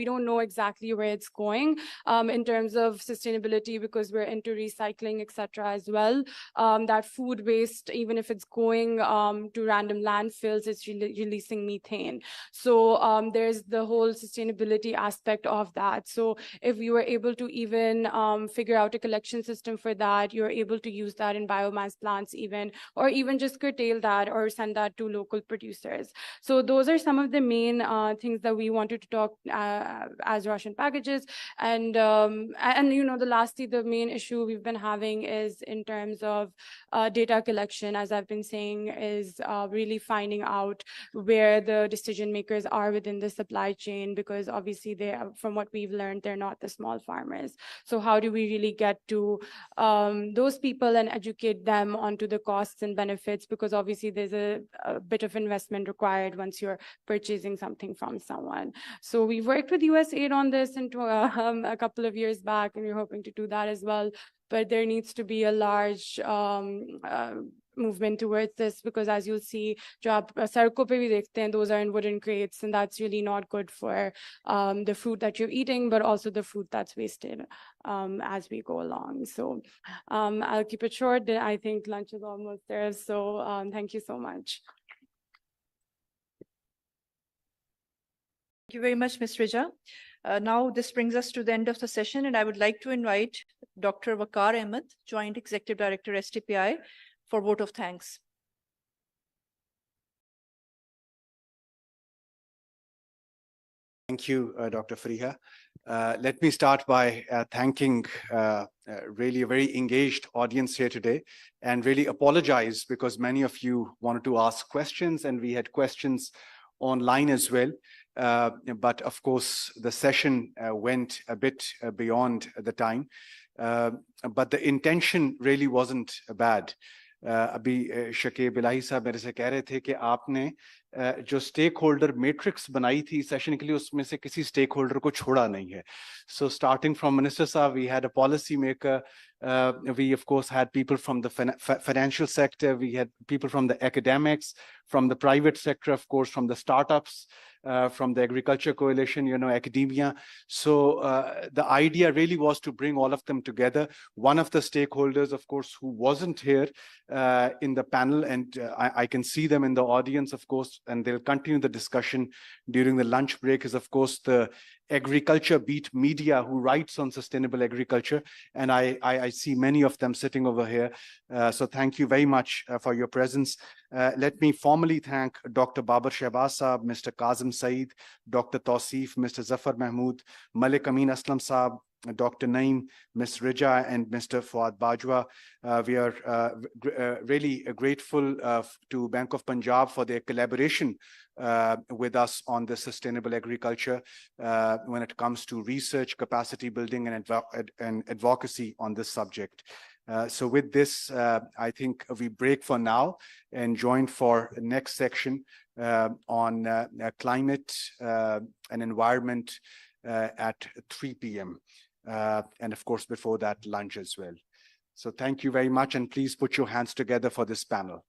don't know exactly where it's going in terms of sustainability, because we're into recycling, etc. as well. That food waste, even if it's going to random landfills, it's releasing methane. So there's the whole sustainability aspect of that. So if you were able to even figure out a collection system for that, you're able to use that in biomass plants even, or even just curtail that or send that to local producers. So those are some of the main things that we wanted to talk as Roshan Packages. And lastly, the main issue we've been having is in terms of data collection, as I've been saying, is really finding out where the decision makers are within the supply chain, because obviously from what we've learned, they're not the small farmers. So how do we really get to those people and educate them onto the costs and benefits? Because obviously there's a bit of investment required once you're purchasing something from someone. So we've worked with USAID on this a couple of years back, and we're hoping to do that as well. But there needs to be a large movement towards this, because as you'll see, those are in wooden crates, and that's really not good for the food that you're eating, but also the food that's wasted as we go along. So I'll keep it short. I think lunch is almost there. So thank you so much. Thank you very much, Ms. Rija. Now this brings us to the end of the session, and I would like to invite Dr. Waqar Ahmed, Joint Executive Director, STPI, for vote of thanks. Thank you, Dr. Fariha. Let me start by thanking really a very engaged audience here today, and really apologize because many of you wanted to ask questions, and we had questions online as well. But of course, the session went a bit beyond the time. But the intention really wasn't bad. अभी शकीब इलाही साहब मेरे से कह रहे थे कि आपने जो स्टेक होल्डर मैट्रिक्स बनाई थी सेशन के लिए, उसमें से किसी स्टेक होल्डर को छोड़ा नहीं है. So starting from Minister Saab, we had a policy maker. We of course had people from the financial sector. We had people from the academics, from the private sector, of course, from the startups, from the Agriculture Coalition, academia. So the idea really was to bring all of them together. One of the stakeholders, of course, who wasn't here in the panel, and I can see them in the audience, of course, and they'll continue the discussion during the lunch break, is of course the Agriculture Beat Media, who writes on sustainable agriculture. And I see many of them sitting over here. So thank you very much for your presence. Let me formally thank Dr. Babar Shehbaz Saab, Mr. Kazim Saeed, Dr. Tausif, Mr. Zafar Mahmood, Malik Amin Aslam Saab, Dr. Naeem, Ms. Rija, and Mr. Fuad Bajwa. We are really grateful to Bank of Punjab for their collaboration with us on the sustainable agriculture when it comes to research, capacity building, and advocacy on this subject. So with this, I think we break for now and join for the next section on climate and environment at 3 p.m. And of course, before that, lunch as well. So thank you very much, and please put your hands together for this panel.